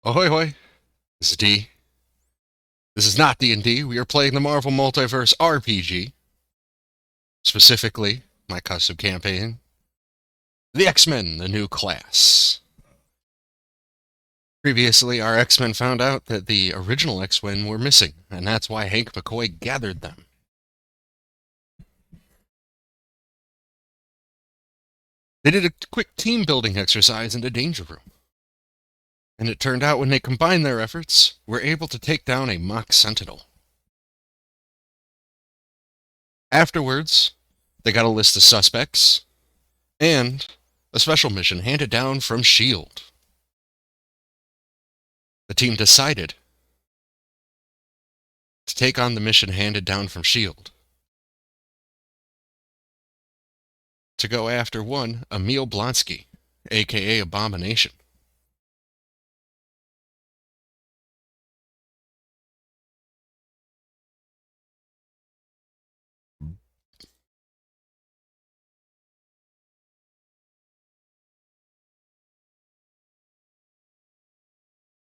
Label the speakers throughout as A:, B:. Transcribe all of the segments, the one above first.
A: Ahoy hoy, this is D. This is not D&D. We are playing the Marvel Multiverse RPG. Specifically, my custom campaign, the X-Men, the new class. Previously, our X-Men found out that the original X-Men were missing, and that's why Hank McCoy gathered them. They did a quick team-building exercise in the Danger Room. And it turned out when they combined their efforts, we're able to take down a mock sentinel. Afterwards, they got a list of suspects, and a special mission handed down from S.H.I.E.L.D. The team decided to take on the mission handed down from S.H.I.E.L.D. to go after one Emil Blonsky, aka Abomination.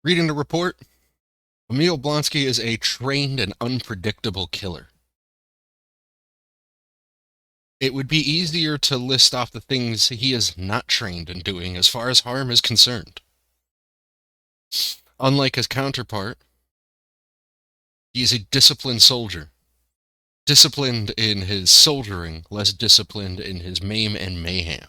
A: Reading the report, Emil Blonsky is a trained and unpredictable killer. It would be easier to list off the things he is not trained in doing as far as harm is concerned. Unlike his counterpart, he is a disciplined soldier. Disciplined in his soldiering, less disciplined in his maim and mayhem.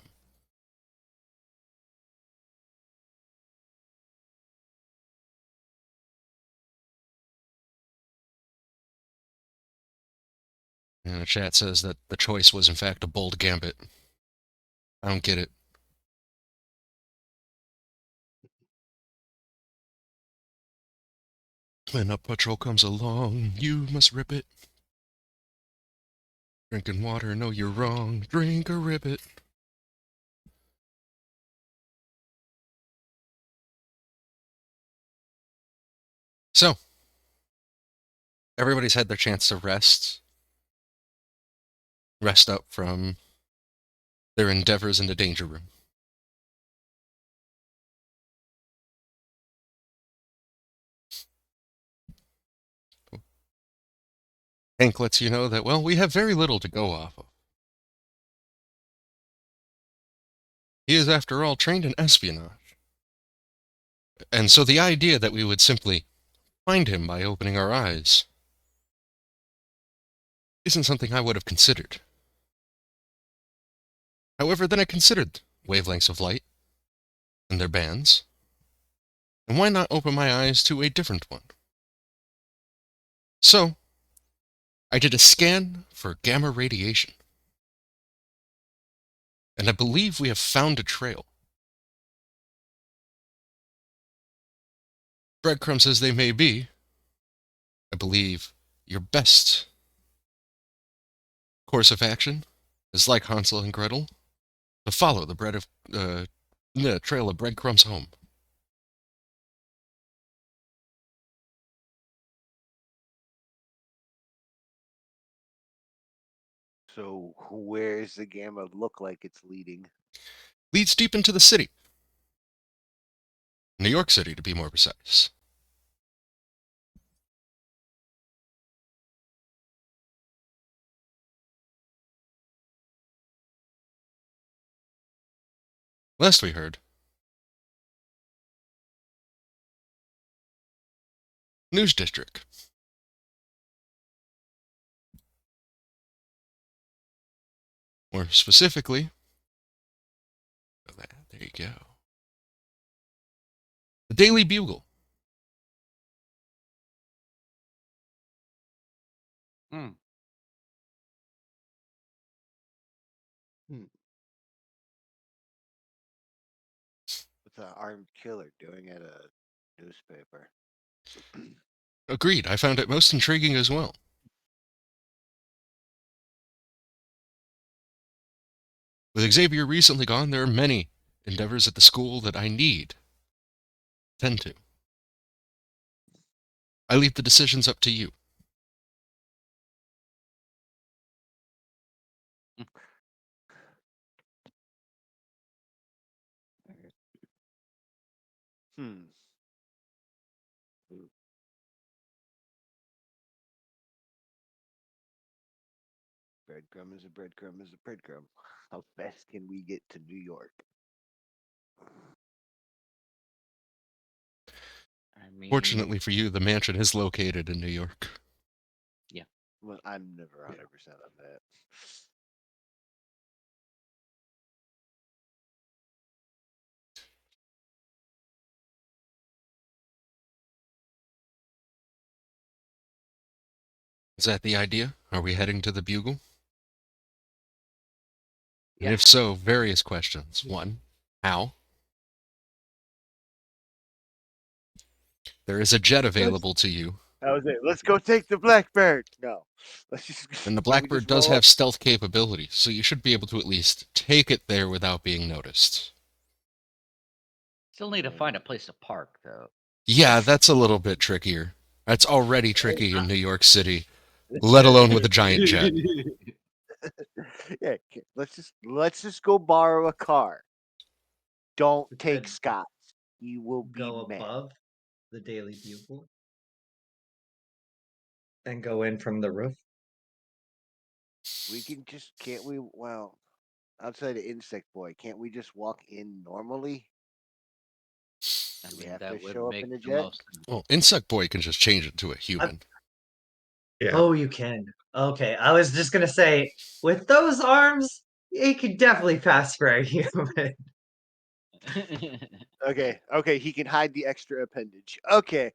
A: And the chat says that the choice was in fact a bold gambit. I don't get it. When a patrol comes along, you must rip it. Drinking water, no, you're wrong. Drink or rip it. So, everybody's had their chance to rest up from their endeavors in the Danger Room. Hank lets you know that, well, we have very little to go off of. He is, after all, trained in espionage. And so the idea that we would simply find him by opening our eyes isn't something I would have considered. However, then I considered wavelengths of light and their bands, and why not open my eyes to a different one? So, I did a scan for gamma radiation, and I believe we have found a trail. Breadcrumbs as they may be, I believe your best course of action is, like Hansel and Gretel, to follow the trail of breadcrumbs home.
B: So where's the gamma look like it's leading?
A: Leads deep into the city. New York City, to be more precise. Last we heard, News District. More specifically, there you go. The Daily Bugle.
B: Hmm. Hmm. What's an armed killer doing at a newspaper?
A: Agreed, I found it most intriguing as well. With Xavier recently gone, there are many endeavors at the school that I need tend to. I leave the decisions up to you.
B: Hmm. breadcrumb is a breadcrumb is a breadcrumb. How fast can we get to New York?
C: I mean,
A: Fortunately for you, the mansion is located in New York.
B: Well, I'm never 100% on that.
A: Is that the idea? Are we heading to the Bugle? And
C: Yeah.
A: if so, various questions. One, how? There is a jet available to you,
B: That was it. Let's go take the Blackbird. No, let's just.
A: and the
B: Can we
A: Blackbird
B: just
A: does
B: roll up?
A: have stealth capabilities, so you should be able to at least take it there without being noticed.
C: still need to find a place to park, though.
A: Yeah, that's a little bit trickier. That's already tricky in New York City, let alone with a giant jet.
B: Yeah, let's just go borrow a car. Don't
D: We
B: take
D: could
B: Scott. He will be
D: go
B: mad.
D: above the Daily Bugle and go in from the roof.
B: We can just can't we? Well, outside of Insect Boy, can't we just walk in normally?
C: I
B: Do we
C: mean,
B: have
C: that
B: to
C: would
B: show up
C: make
B: in a
C: the
B: jet?
C: most.
A: Well, Insect Boy can just change it to a human.
E: Yeah.
D: Oh, you can. Okay, I was just gonna say, with those arms, he could definitely pass for a human.
B: Okay, he can hide the extra appendage. Okay.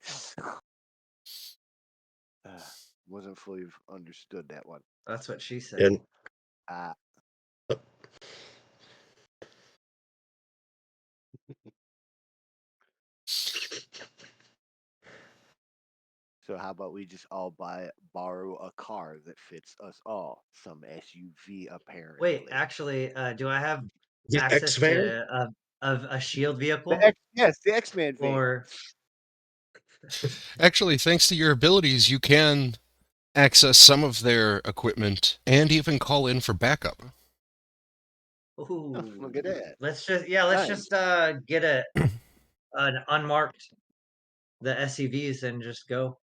B: Wasn't fully understood that one.
D: That's what she said.
E: And
B: Uh, so how about we just all borrow a car that fits us all? Some SUV apparently.
D: Wait, actually, do I have
E: the
D: access
E: X-Man?
D: to a shield vehicle?
B: Yes, the X-Man van.
D: Or
A: Actually, thanks to your abilities, you can access some of their equipment and even call in for backup.
D: ooh,
B: Look at that.
D: let's just
B: Nice.
D: get an unmarked the SUVs and just go.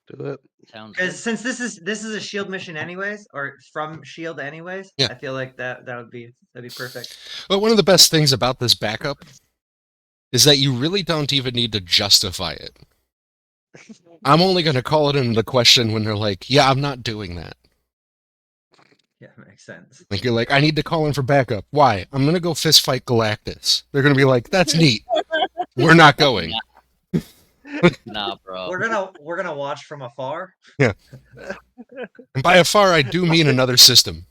E: Do it.
C: Sounds
D: Because
C: good.
D: since this is a shield mission anyways, or from shield anyways,
A: Yeah.
D: I feel like that'd be perfect.
A: But one of the best things about this backup is that you really don't even need to justify it. I'm only going to call it into the question when they're like, yeah, I'm not doing that.
D: Yeah, makes sense.
A: Like, you're like, I need to call in for backup. Why? I'm going to go fist fight Galactus. They're going to be like, that's neat. We're not going.
C: Nah, bro.
D: We're gonna watch from afar.
A: And by afar, I do mean another system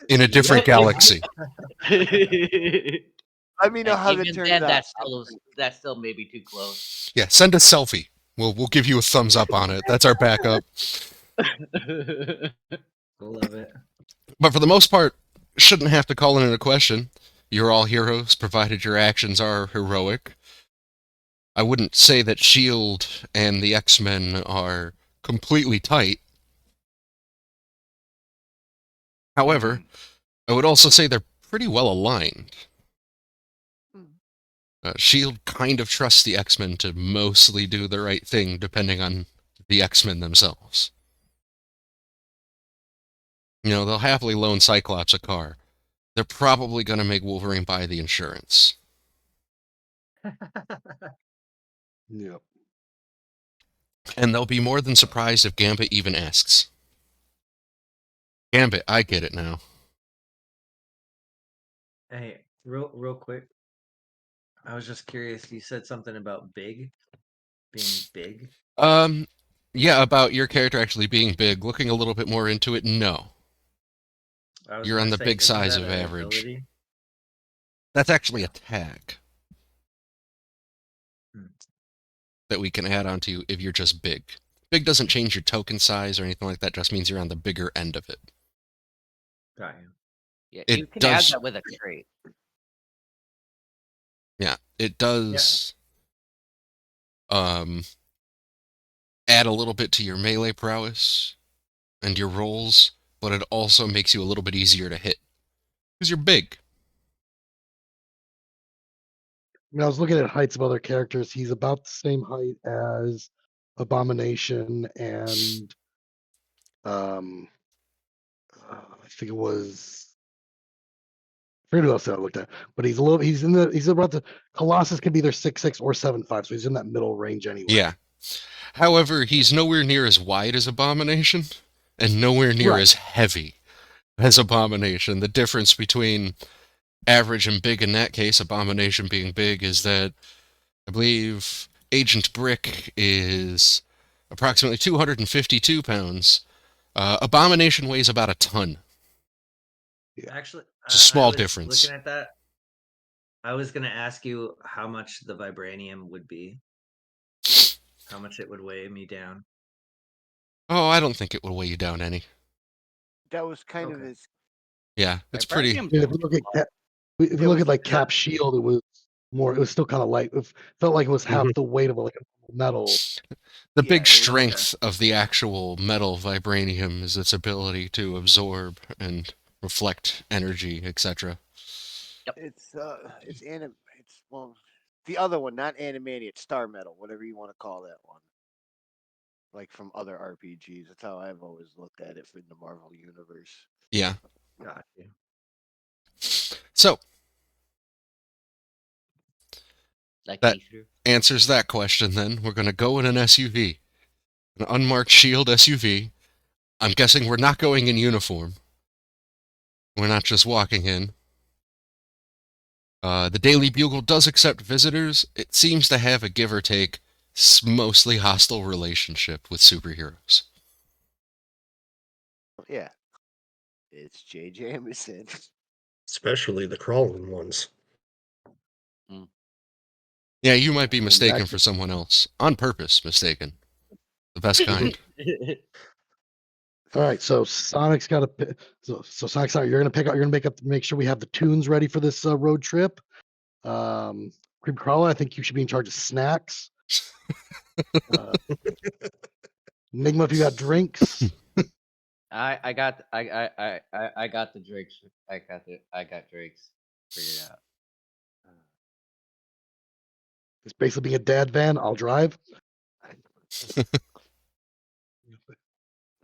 A: in a different galaxy.
B: Let me know
C: And
B: how to
C: even
B: turn
C: then,
B: it on.
C: that still may be too close.
A: Yeah, send a selfie. We'll give you a thumbs up on it. That's our backup.
D: Love it.
A: But for the most part, shouldn't have to call in a question. You're all heroes, provided your actions are heroic. I wouldn't say that S.H.I.E.L.D. and the X-Men are completely tight. However, I would also say they're pretty well aligned. S.H.I.E.L.D. kind of trusts the X-Men to mostly do the right thing, depending on the X-Men themselves. You know, they'll happily loan Cyclops a car. They're probably going to make Wolverine buy the insurance.
E: Yep.
A: And they'll be more than surprised if Gambit even asks. Gambit, I get it now.
D: Hey, real quick. I was just curious. You said something about being big.
A: Yeah, about your character actually being big. Looking a little bit more into it, no.
D: I was
A: You're on
D: gonna
A: the
D: say,
A: big
D: isn't
A: size
D: that
A: of
D: an
A: average.
D: ability?
A: That's actually a tag
D: Hmm.
A: that we can add onto you if you're just big. Big doesn't change your token size or anything like that, just means you're on the bigger end of it.
D: Got you.
C: Yeah,
A: It
C: you can add
A: does-
C: that with a trait.
A: Yeah, it does add a little bit to your melee prowess and your rolls, but it also makes you a little bit easier to hit. Because you're big.
F: I mean, I was looking at heights of other characters. He's about the same height as
E: Abomination, and I think it was. I forget who else I looked at, but he's a little. He's about the Colossus can be either 6'6" or 7'5", so he's in that middle range anyway.
A: Yeah. However, he's nowhere near as wide as Abomination, and nowhere near
E: Right.
A: as heavy as Abomination. The difference between average and big in that case, Abomination being big, is that I believe Agent Brick is approximately 252 pounds. Abomination weighs about a ton.
D: Actually,
A: It's a small
D: I was
A: difference.
D: looking at that. I was gonna ask you how much the vibranium would be. How much it would weigh me down.
A: Oh, I don't think it would weigh you down any.
B: That was kind of
D: Okay.
B: his.
A: Yeah, it's pretty.
C: Vibranium's
E: I mean, if you look at if
B: It
E: you look
B: was
E: at like
B: not-
E: Cap Shield, it was more. It was still kind of light. It felt like it was half the weight of like a metal.
A: The
B: Yeah,
A: big
B: it was-
A: strength of the actual metal vibranium is its ability to absorb and reflect energy, etc.
B: It's well, the other one, not Animania, it's Star Metal, whatever you want to call that one. Like from other RPGs, that's how I've always looked at it in the Marvel universe.
A: Yeah.
D: Got you.
A: So
C: like
A: that-
C: Aether.
A: answers that question. Then we're going to go in an SUV, an unmarked Shield SUV. I'm guessing we're not going in uniform. We're not just walking in. The Daily Bugle does accept visitors. It seems to have a give or take mostly hostile relationship with superheroes.
B: Yeah, it's J. Jameson.
E: Especially the crawling ones.
A: Yeah, you might be
E: Well,
A: mistaken
E: actually-
A: for someone else. On purpose mistaken. The best kind.
E: All right, so Sonic's got to. So Sonic's out. You're gonna pick out. You're gonna make sure we have the tunes ready for this road trip. Creep Crawler, I think you should be in charge of snacks. Enigma, if you got drinks.
C: I got the drinks. I got drinks figured out.
E: It's basically being a dad van. I'll drive.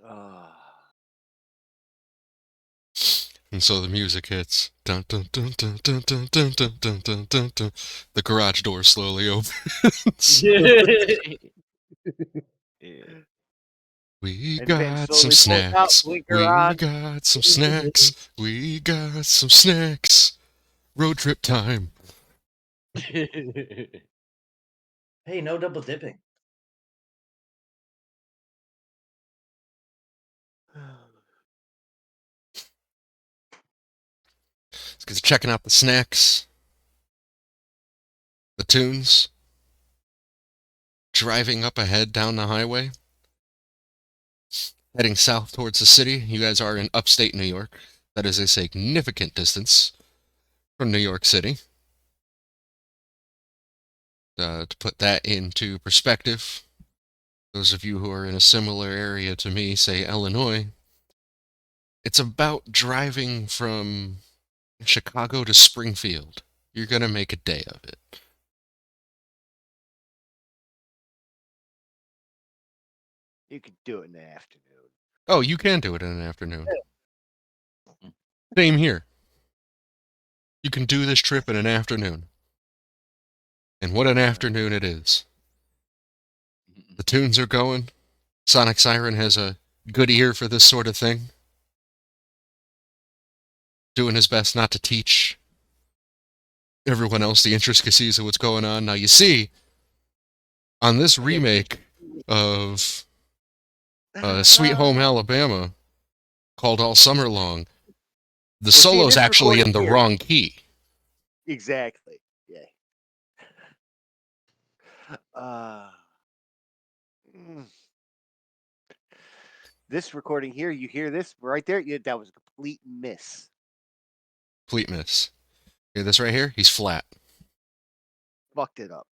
B: Ah,
A: And so the music hits. Dun, dun, dun, dun, dun, dun, dun, dun, dun, dun, dun, dun. The garage door slowly opens.
B: yeah.
A: We
B: And Ben
A: got some
B: slowly pulls out,
A: snacks.
B: blinker
A: We
B: on.
A: got some snacks. We got some snacks. Road trip time.
D: Hey, no double dipping.
A: Because checking out the snacks, the tunes, driving up ahead down the highway, heading south towards the city. You guys are in upstate New York. That is a significant distance from New York City. To put that into perspective, those of you who are in a similar area to me, say Illinois, it's about driving from Chicago to Springfield. You're going to make a day of it.
B: You could do it in the afternoon.
A: Oh, you can do it in an afternoon. Same here. You can do this trip in an afternoon. And what an afternoon it is. The tunes are going. Sonic Siren has a good ear for this sort of thing. Doing his best not to teach everyone else the intricacies of what's going on. Now, you see, on this remake of Sweet Home Alabama, called All Summer Long, the
B: see, in
A: solo's
B: this
A: actually in the
B: recording here-
A: wrong key.
B: Exactly. Yeah. Mm. This recording here, you hear this right there? Yeah, that was a complete miss.
A: Complete miss. Hear this right here? He's flat.
B: Fucked it up.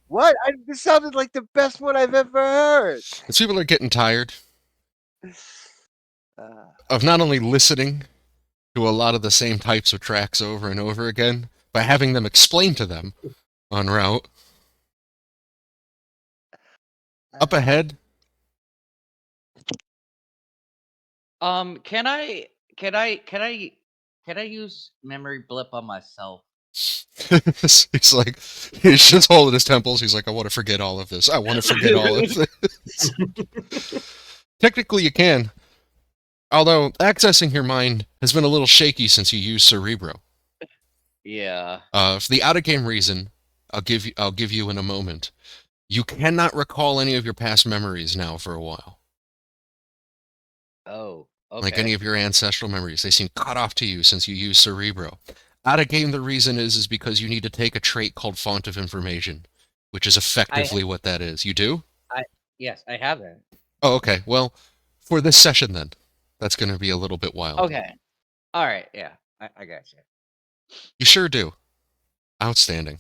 B: What? This sounded like the best one I've ever heard.
A: As people are getting tired
B: Uh,
A: of not only listening to a lot of the same types of tracks over and over again, but having them explained to them en route. Up ahead,
C: Can I can I can I can I use memory blip on myself?
A: he's like, he's just holding his temples. He's like, I want to forget all of this. I want to forget all of this. Technically, you can. Although, accessing your mind has been a little shaky since you used Cerebro.
C: Yeah.
A: For the out-of-game reason, I'll give you in a moment. You cannot recall any of your past memories now for a while.
C: Oh.
A: Like any
C: Okay.
A: of your ancestral memories. They seem cut off to you since you use Cerebro. Out of game, the reason is because you need to take a trait called Font of Information, which is effectively what that is. You do?
C: I yes, I have it.
A: Oh, okay. Well, for this session then, that's going to be a little bit wild.
C: Okay. All right. Yeah. I got you.
A: You sure do. Outstanding.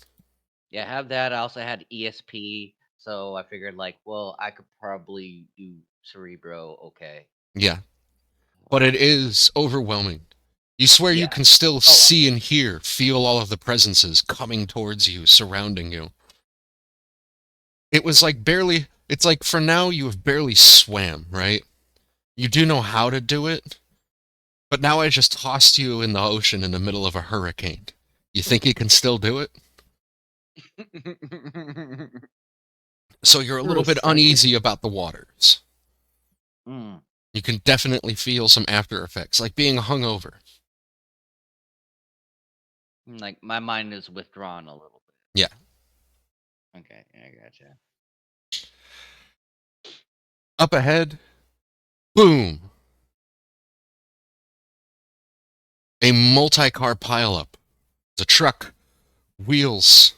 C: Yeah, I have that. I also had ESP, so I figured like, well, I could probably do Cerebro. Okay.
A: Yeah. But it is overwhelming. You swear you
C: Yeah.
A: can still
C: Oh,
A: see and hear, feel all of the presences coming towards you, surrounding you. It was like barely, it's like for now you have barely swam, right? You do know how to do it, but now I just tossed you in the ocean in the middle of a hurricane. You think you can still do it? So you're a
E: For
A: little
E: a
A: bit
E: second.
A: uneasy about the waters.
C: Mm.
A: You can definitely feel some after effects, like being hungover.
C: Like my mind is withdrawn a little bit.
A: Yeah.
C: Okay, I gotcha.
A: Up ahead, boom! A multi-car pileup. The truck, wheels,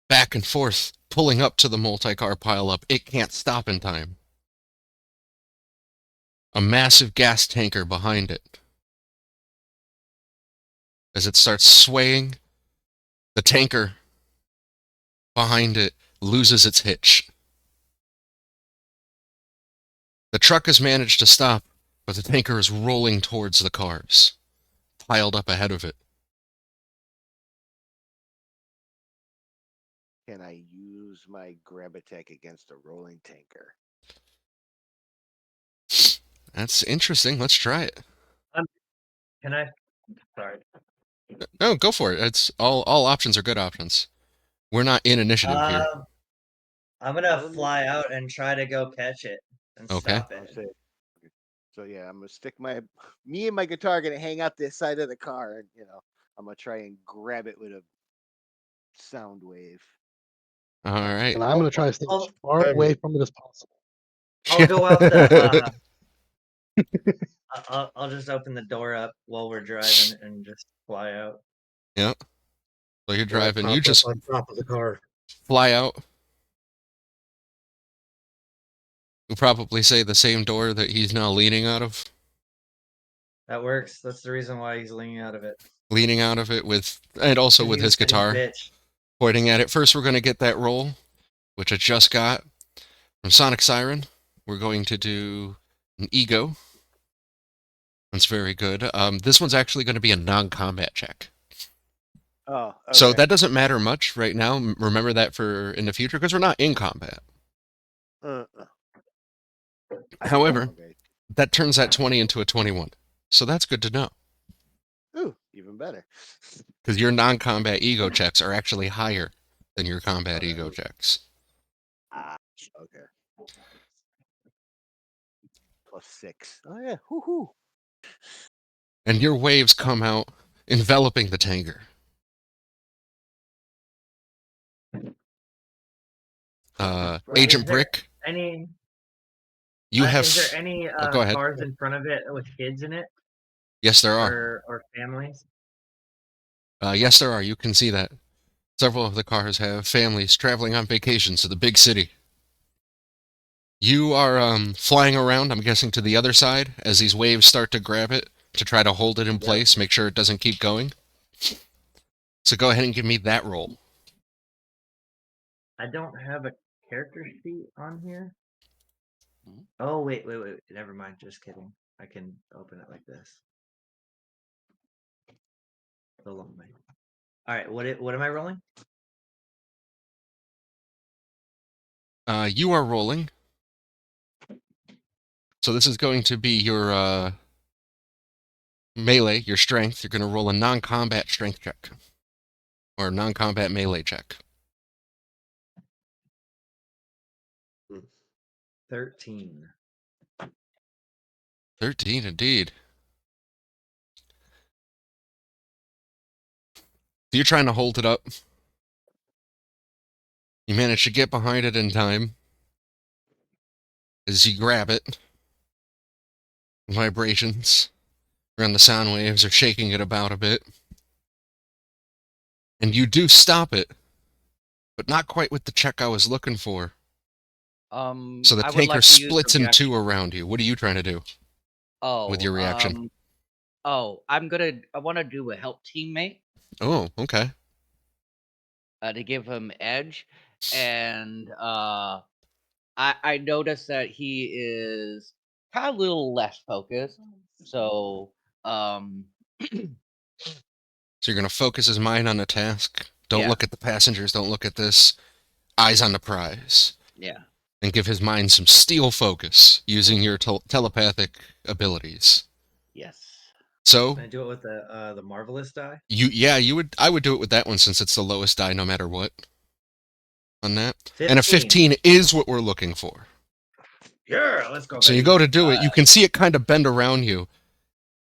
A: back and forth, pulling up to the multi-car pileup. It can't stop in time. A massive gas tanker behind it. As it starts swaying, the tanker behind it loses its hitch. The truck has managed to stop, but the tanker is rolling towards the cars, piled up ahead of it.
B: Can I use my grab attack against a rolling tanker?
A: That's interesting. Let's try it.
D: Can I? Sorry.
A: No, go for it. It's all options are good options. We're not in initiative here.
D: I'm
B: Well,
D: gonna
B: let me-
D: fly out and try to go catch it and
A: Okay.
D: stop
B: I'll
D: it.
B: say. So yeah, I'm gonna stick me and my guitar are gonna hang out this side of the car, and I'm gonna try and grab it with a sound wave.
A: All right.
E: And I'm going to try to stay as
D: I'll-
E: far away from it as possible.
D: I'll go out the. I'll just open the door up while we're driving and just fly out.
A: Yep. So you're
E: Yeah,
A: driving.
E: prop
A: You
E: up
A: just
E: on top of the car.
A: fly out. You'll probably say the same door that he's now leaning out of.
D: That works. That's the reason why he's leaning out of it.
A: Leaning out of it with, and also with
D: He's
A: his
D: a petty
A: guitar,
D: bitch.
A: pointing at it. First, we're going to get that roll, which I just got from Sonic Siren. We're going to do an ego. That's very good. This one's actually going to be a non-combat check.
B: Oh, okay.
A: So that doesn't matter much right now. Remember that for in the future because we're not in combat.
B: Uh,
A: However,
B: okay.
A: that turns that 20 into a 21. So that's good to know
B: Ooh, even better.
A: because your non-combat ego checks are actually higher than your combat
B: Okay.
A: ego checks.
B: Okay. +6. Oh yeah. Whoo-hoo.
A: And your waves come out enveloping the tanker. Agent
D: Is there
A: Brick,
D: any?
A: you have.
D: Is there any
A: Oh, go ahead.
D: cars in front of it with kids in it
A: Yes, there are.
D: or families?
A: Yes, there are. You can see that. Several of the cars have families traveling on vacations to the big city. You are flying around, I'm guessing, to the other side as these waves start to grab it to try to hold it in place, make sure it doesn't keep going. So go ahead and give me that roll.
D: I don't have a character sheet on here.
C: Mhm.
D: Oh wait. Never mind. Just kidding. I can open it like this. The long way. All right. What am I rolling?
A: You are rolling. So this is going to be your melee, your strength. You're going to roll a non-combat strength check. Or non-combat melee check.
D: 13.
A: 13 indeed. So you're trying to hold it up. You manage to get behind it in time. As you grab it, vibrations around the sound waves are shaking it about a bit. And you do stop it, but not quite with the check I was looking for. So the
C: I would
A: tanker
C: like to use
A: splits in two
C: projection.
A: around you. What are you trying to do with your reaction?
C: I want to do a help teammate
A: Oh, okay.
C: to give him edge, and I noticed that he is kind of a little less focused. So
A: So you're going to focus his mind on the task. Don't
C: Yeah.
A: look at the passengers. Don't look at this. Eyes on the prize.
C: yeah,
A: And give his mind some steel focus using your telepathic abilities.
C: yes.
A: So
D: Can I do it with the marvelous die?
A: I would do it with that one since it's the lowest die no matter what on that.
D: 15.
A: And a 15 is what we're looking for.
D: Yeah, let's go.
A: So you go to do it, you can see it kind of bend around you,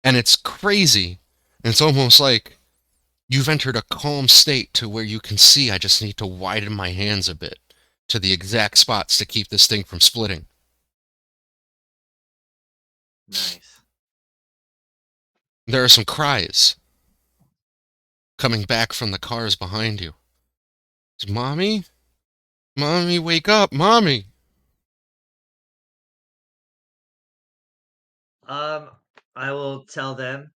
A: and it's crazy. And it's almost like you've entered a calm state to where you can see I just need to widen my hands a bit to the exact spots to keep this thing from splitting.
D: Nice.
A: There are some cries coming back from the cars behind you. It's, Mommy? Mommy, wake up, Mommy!
D: I will tell them.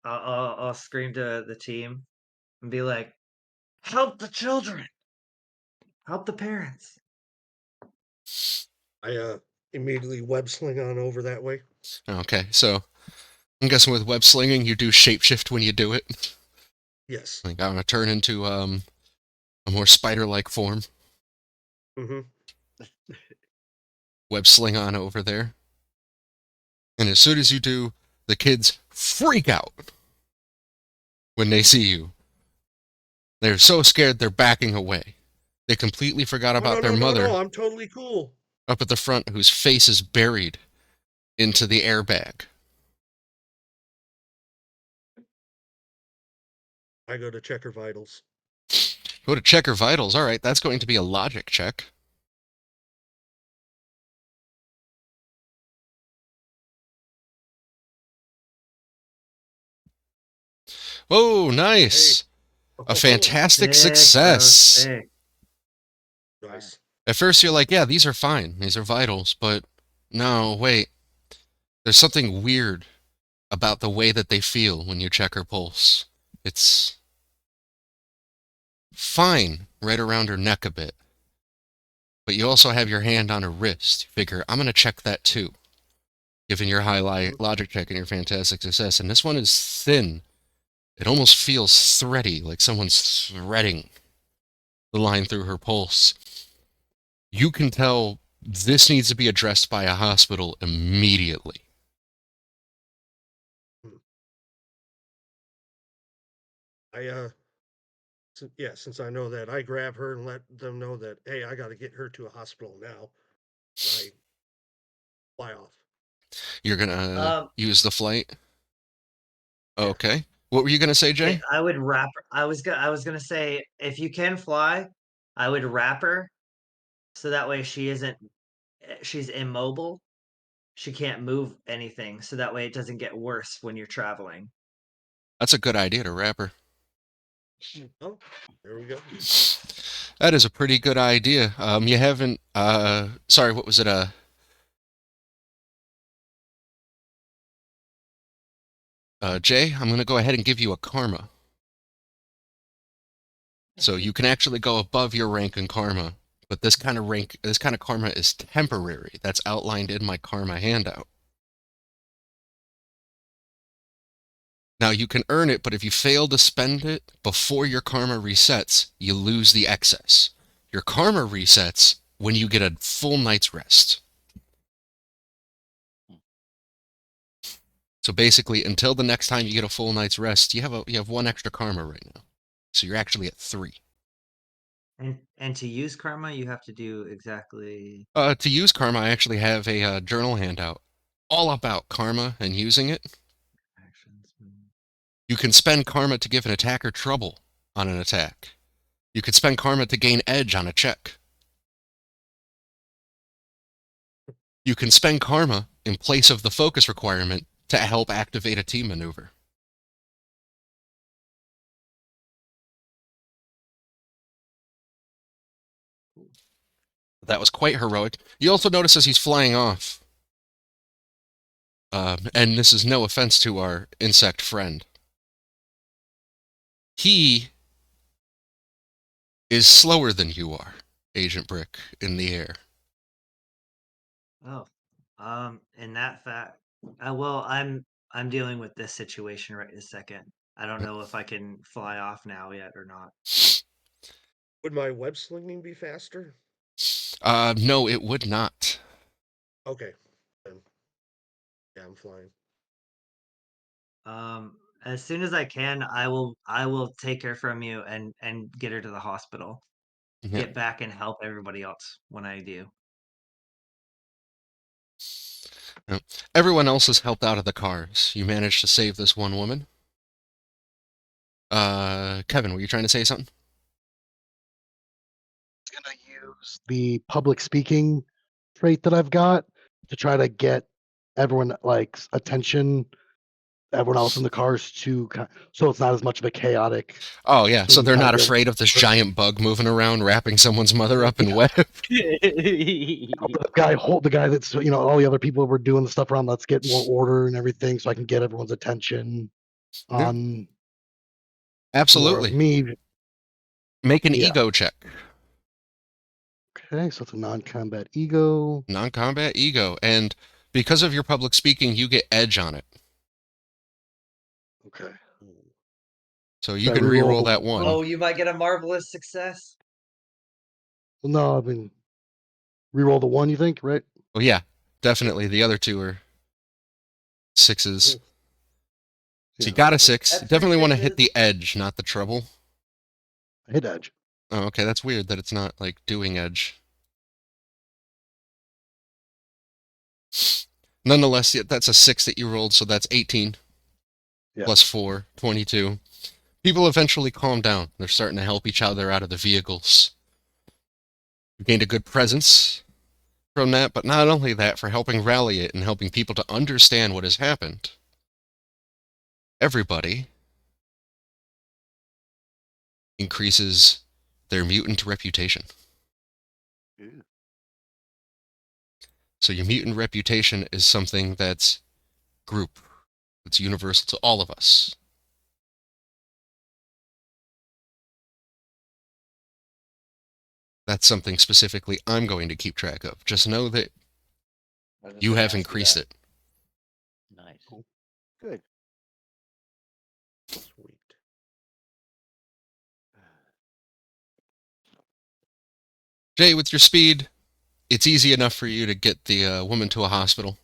D: I'll scream to the team and be like, "Help the children! Help the parents!"
F: I immediately web sling on over that way.
A: Okay, so I'm guessing with web slinging, you do shapeshift when you do it.
F: Yes.
A: Like, I'm gonna turn into a more spider-like form.
F: Mm-hmm.
A: Web sling on over there. And as soon as you do, the kids freak out when they see you. They're so scared they're backing away. They completely forgot about their mother
F: No, I'm totally cool.
A: up at the front whose face is buried into the airbag.
F: I go to check her vitals.
A: Go to check her vitals. All right, that's going to be a logic check. Oh, nice. A fantastic
D: Sick, bro,
A: success.
D: sick.
F: Nice.
A: At first you're like, yeah, these are fine. These are vitals. But no, wait. There's something weird about the way that they feel when you check her pulse. It's fine right around her neck a bit. But you also have your hand on her wrist. You figure, I'm going to check that too. Given your high logic check and your fantastic success. And this one is thin. It almost feels thready, like someone's threading the line through her pulse. You can tell this needs to be addressed by a hospital immediately.
F: Since I know that, I grab her and let them know that, hey, I got to get her to a hospital now. And I fly off.
A: You're going to use the flight? Okay. What were you going to say, Jay?
D: I would wrap her. I was gonna say, if you can fly, I would wrap her so that way she's immobile. She can't move anything, so that way it doesn't get worse when you're traveling.
A: That's a good idea to wrap her.
F: Oh, there we go.
A: That is a pretty good idea. You haven't, sorry, what was it? Jay, I'm going to go ahead and give you a karma. So you can actually go above your rank in karma, but this kind of karma is temporary. That's outlined in my karma handout. Now you can earn it, but if you fail to spend it before your karma resets, you lose the excess. Your karma resets when you get a full night's rest. So basically, until the next time you get a full night's rest, you have 1 extra karma right now. So you're actually at 3.
D: And to use karma, you have to do exactly.
A: To use karma, I actually have a journal handout all about karma and using it.
D: Actions.
A: You can spend karma to give an attacker trouble on an attack. You could spend karma to gain edge on a check. You can spend karma in place of the focus requirement to help activate a team maneuver. That was quite heroic. You also notice as he's flying off, and this is no offense to our insect friend, he is slower than you are, Agent Brick, in the air.
D: Oh, in that fact, well, I'm dealing with this situation right this second. I don't know if I can fly off now yet or not.
F: Would my web slinging be faster?
A: No, it would not.
F: Okay. Then, yeah, I'm flying.
D: As soon as I can, I will take her from you and get her to the hospital.
A: Yeah.
D: Get back and help everybody else when I do.
A: Yeah. Everyone else is helped out of the cars. You managed to save this one woman. Kevin, were you trying to say something?
E: I'm gonna use the public speaking trait that I've got to try to get everyone like attention, everyone else in the cars so it's not as much of a chaotic.
A: Oh, yeah,
E: So
A: so
E: we can
A: they're
E: kind of
A: not
E: get
A: afraid of this giant bug moving around, wrapping someone's mother up in web.
E: the guy that's all the other people were doing the stuff around. Let's get more order and everything, so I can get everyone's attention
A: Yeah.
E: on more of
A: Absolutely.
E: me.
A: Make an
E: Yeah.
A: ego check.
E: Okay, so it's a non-combat ego.
A: Non-combat ego. And because of your public speaking, you get edge on it.
E: Okay.
A: So you
E: Should I
A: can
E: reroll
A: re-roll
E: the
A: that one.
D: Oh, you might get a marvelous success.
E: Well, no, I mean, reroll the 1. You think, right?
A: Well, yeah, definitely. The other 2 are 6s.
F: Ooh.
A: So you
E: Yeah.
A: got a 6.
D: That's
A: You
D: 3
A: definitely want to hit
D: sixes.
A: the edge, not the trouble.
E: I hit edge.
A: Oh, okay, that's weird that it's not, like, doing edge. Nonetheless, yeah, that's a 6 that you rolled, so that's 18.
E: Yeah.
A: Plus 4, 22. People eventually calm down. They're starting to help each other out of the vehicles. You gained a good presence from that, but not only that, for helping rally it and helping people to understand what has happened. Everybody increases their mutant reputation.
B: Ooh.
A: So your mutant reputation is something that's group, that's universal to all of us. That's something specifically I'm going to keep track of. Just know that
C: I was just
A: you
C: gonna
A: have
C: ask you
A: increased
C: that.
A: it.
C: Nice.
B: Good.
F: Sweet.
A: Jay, with your speed, it's easy enough for you to get the woman to a hospital.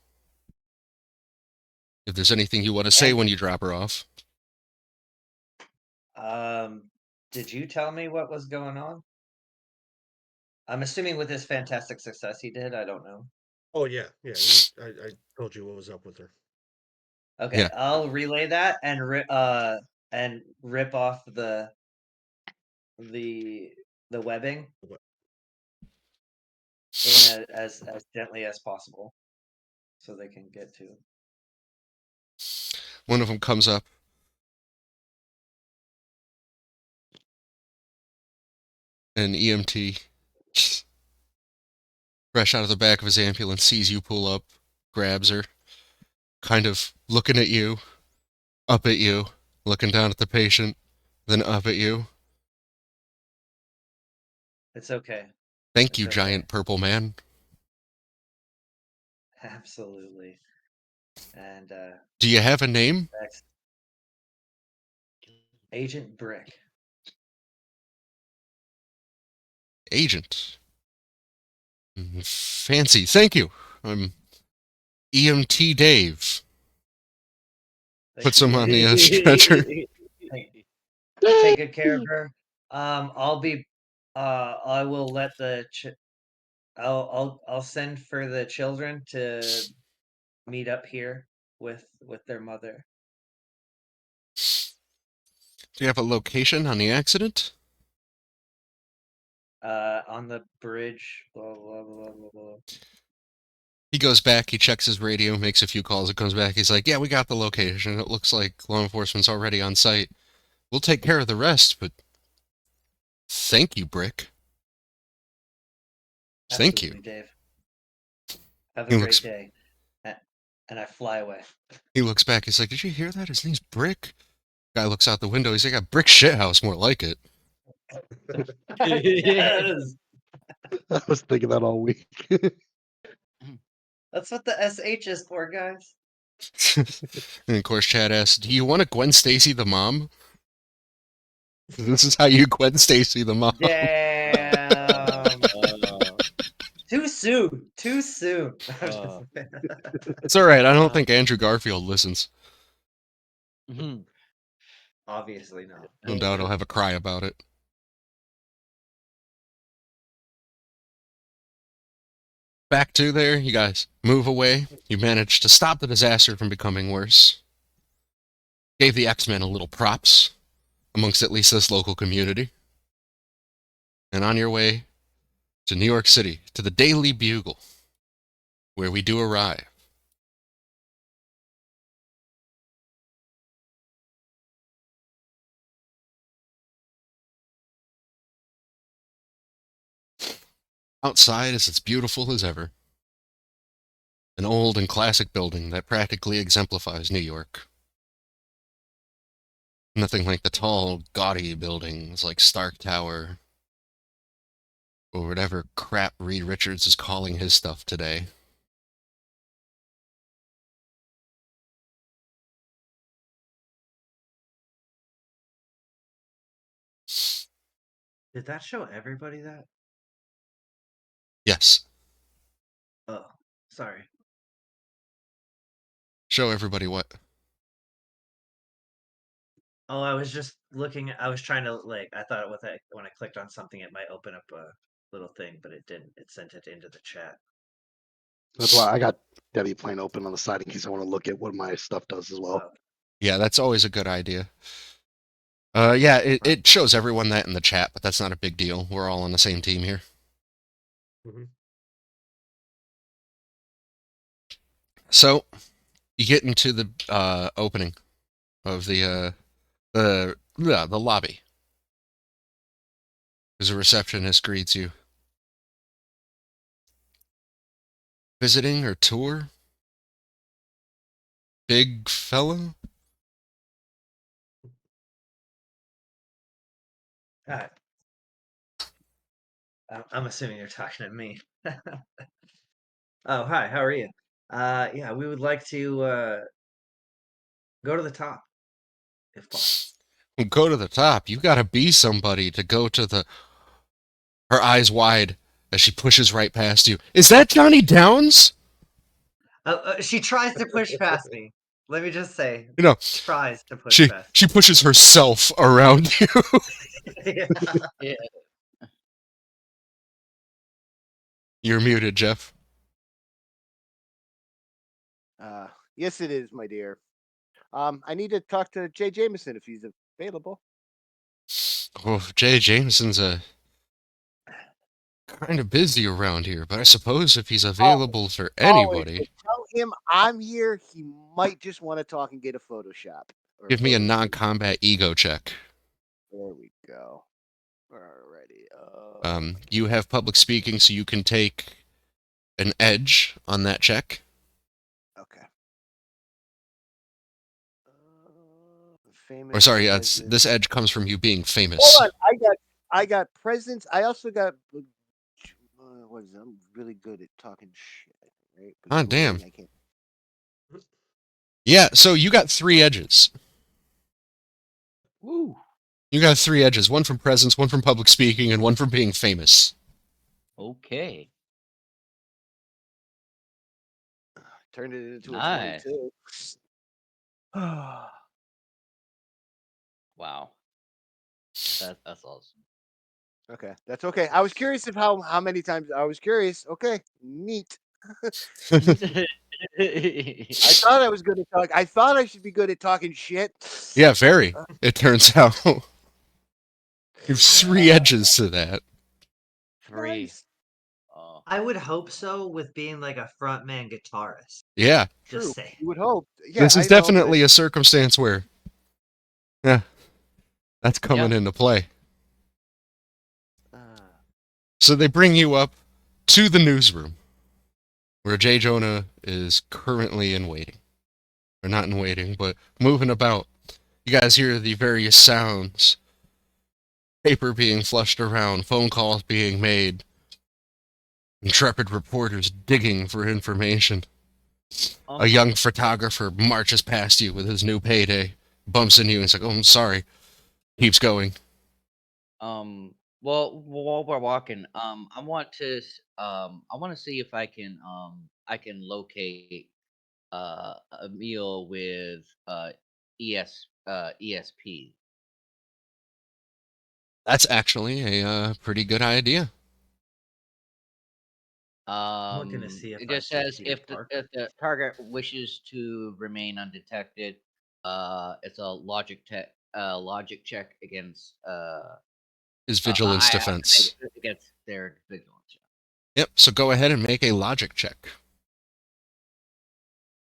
A: If there's anything you want to say
D: And
A: when you drop her off.
D: did you tell me what was going on? I'm assuming with his fantastic success he did. I don't know.
F: Oh yeah, yeah. I told you what was up with her.
D: Okay,
A: Yeah.
D: I'll relay that and rip off the the webbing
F: What-
D: in as gently as possible, so they can get to.
A: One of them comes up. An EMT, fresh out of the back of his ambulance, sees you pull up, grabs her, kind of looking at you, up at you, looking down at the patient, then up at you.
D: It's okay.
A: Thank
D: It's
A: you,
D: okay.
A: giant purple man.
D: Absolutely. And
A: Do you have a name?
D: that's Agent Brick.
A: Agent. Fancy. Thank you. I'm EMT Dave. Puts him on the stretcher.
D: Take good care of her. I'll be. I will let the. I'll send for the children to meet up here with their mother.
A: Do you have a location on the accident?
D: On the bridge. Blah blah blah blah blah.
A: He goes back, he checks his radio, makes a few calls, and comes back. He's like, yeah, we got the location. It looks like law enforcement's already on site. We'll take care of the rest, but thank you, Brick. Thank you.
D: Absolutely, Dave. Have
A: He
D: a
A: looks-
D: great day. And I fly away.
A: He looks back, he's like, did you hear that? His name's Brick? Guy looks out the window, he's like, a brick shithouse, more like it.
D: Yes.
E: I was thinking that all week.
D: That's what the SH is for, guys.
A: And of course, Chad asks, do you want to Gwen Stacy the mom? This is how you Gwen Stacy the mom.
D: Damn. Too soon. Too soon.
A: It's all right. I don't think Andrew Garfield listens.
D: Obviously not.
A: No doubt he'll have a cry about it. Back to there, you guys move away. You managed to stop the disaster from becoming worse. Gave the X-Men a little props amongst at least this local community. And on your way to New York City, to the Daily Bugle, where we do arrive. Outside is as beautiful as ever. An old and classic building that practically exemplifies New York. Nothing like the tall, gaudy buildings like Stark Tower, or whatever crap Reed Richards is calling his stuff today.
D: Did that show everybody that?
A: Yes,
D: Oh, sorry.
A: show everybody what.
D: Oh, I was just looking. I was trying to I thought when I clicked on something, it might open up a little thing, but it didn't. It sent it into the chat.
E: That's why I got Debbie Plane open on the side in case I want to look at what my stuff does as well.
D: Oh,
A: Yeah, that's always a good idea. Yeah, it shows everyone that in the chat, but that's not a big deal. We're all on the same team here.
F: Mhm.
A: So, you get into the opening of the lobby. As a receptionist greets you. Visiting or tour? Big fella?
D: hi. I'm assuming you're talking to me. Oh, hi. How are you? Yeah, we would like to go to the top, if possible.
A: Well, go to the top. You gotta be somebody to go to the... Her eyes wide as she pushes right past you. Is that Johnny Downs?
D: She tries to push past me. Let me just say,
A: You know,
D: tries to push past.
A: she pushes herself around you.
D: Yeah.
C: Yeah.
A: You're muted, Jeff.
B: Yes, it is, my dear. I need to talk to Jay Jameson if he's available.
A: Oh, Jay Jameson's kind of busy around here, but I suppose if he's available for
B: If
A: anybody,
B: you tell him I'm here, he might just want to talk and get a Photoshop. or
A: give me a
B: photo shoot.
A: non-combat ego check.
B: There we go. Alrighty.
A: You have public speaking, so you can take an edge on that check.
B: Okay.
A: Or sorry,
B: presence.
A: this edge comes from you being famous.
B: Hold on, I got presence. I also got what is it? I'm really good at talking shit. Right? But
A: Ah,
B: the
A: damn.
B: thing I can't.
A: Yeah, so you got 3 edges.
B: Woo.
A: You got 3 edges. One from presence, one from public speaking, and one from being famous.
C: Okay.
B: Turned it into a
C: Nice.
B: 22.
C: Wow. That's awesome.
B: Okay, that's okay. I was curious of how many times I was curious. Okay, neat. I thought I was good at talk. I thought I should be good at talking shit.
A: Yeah, very. It turns out there's 3 edges to that.
C: 3.
B: Nice.
C: Oh.
D: I would hope so with being like a frontman guitarist.
A: Yeah,
B: True.
D: Just say.
B: You would hope. Yeah,
A: this
B: I
A: is
B: know,
A: definitely a circumstance where, yeah, that's coming
C: Yeah.
A: into play.
B: but,
A: So they bring you up to the newsroom, where J. Jonah is currently in waiting. Or not in waiting, but moving about. You guys hear the various sounds. Paper being flushed around, phone calls being made, intrepid reporters digging for information. A young photographer marches past you with his new payday, bumps into you and says, "Oh, I'm sorry." Keeps going.
C: Well, while we're walking, I want to see if I can locate a meal with ESP.
A: That's actually a pretty good idea.
D: I'm looking to see if
C: It
D: I
C: just
D: see
C: says
D: Peter Parker.
C: if the target wishes to remain undetected, it's a logic check against
A: His vigilance
C: I have to make
A: defense.
C: it against their vigilance.
A: Yep, so go ahead and make a logic check.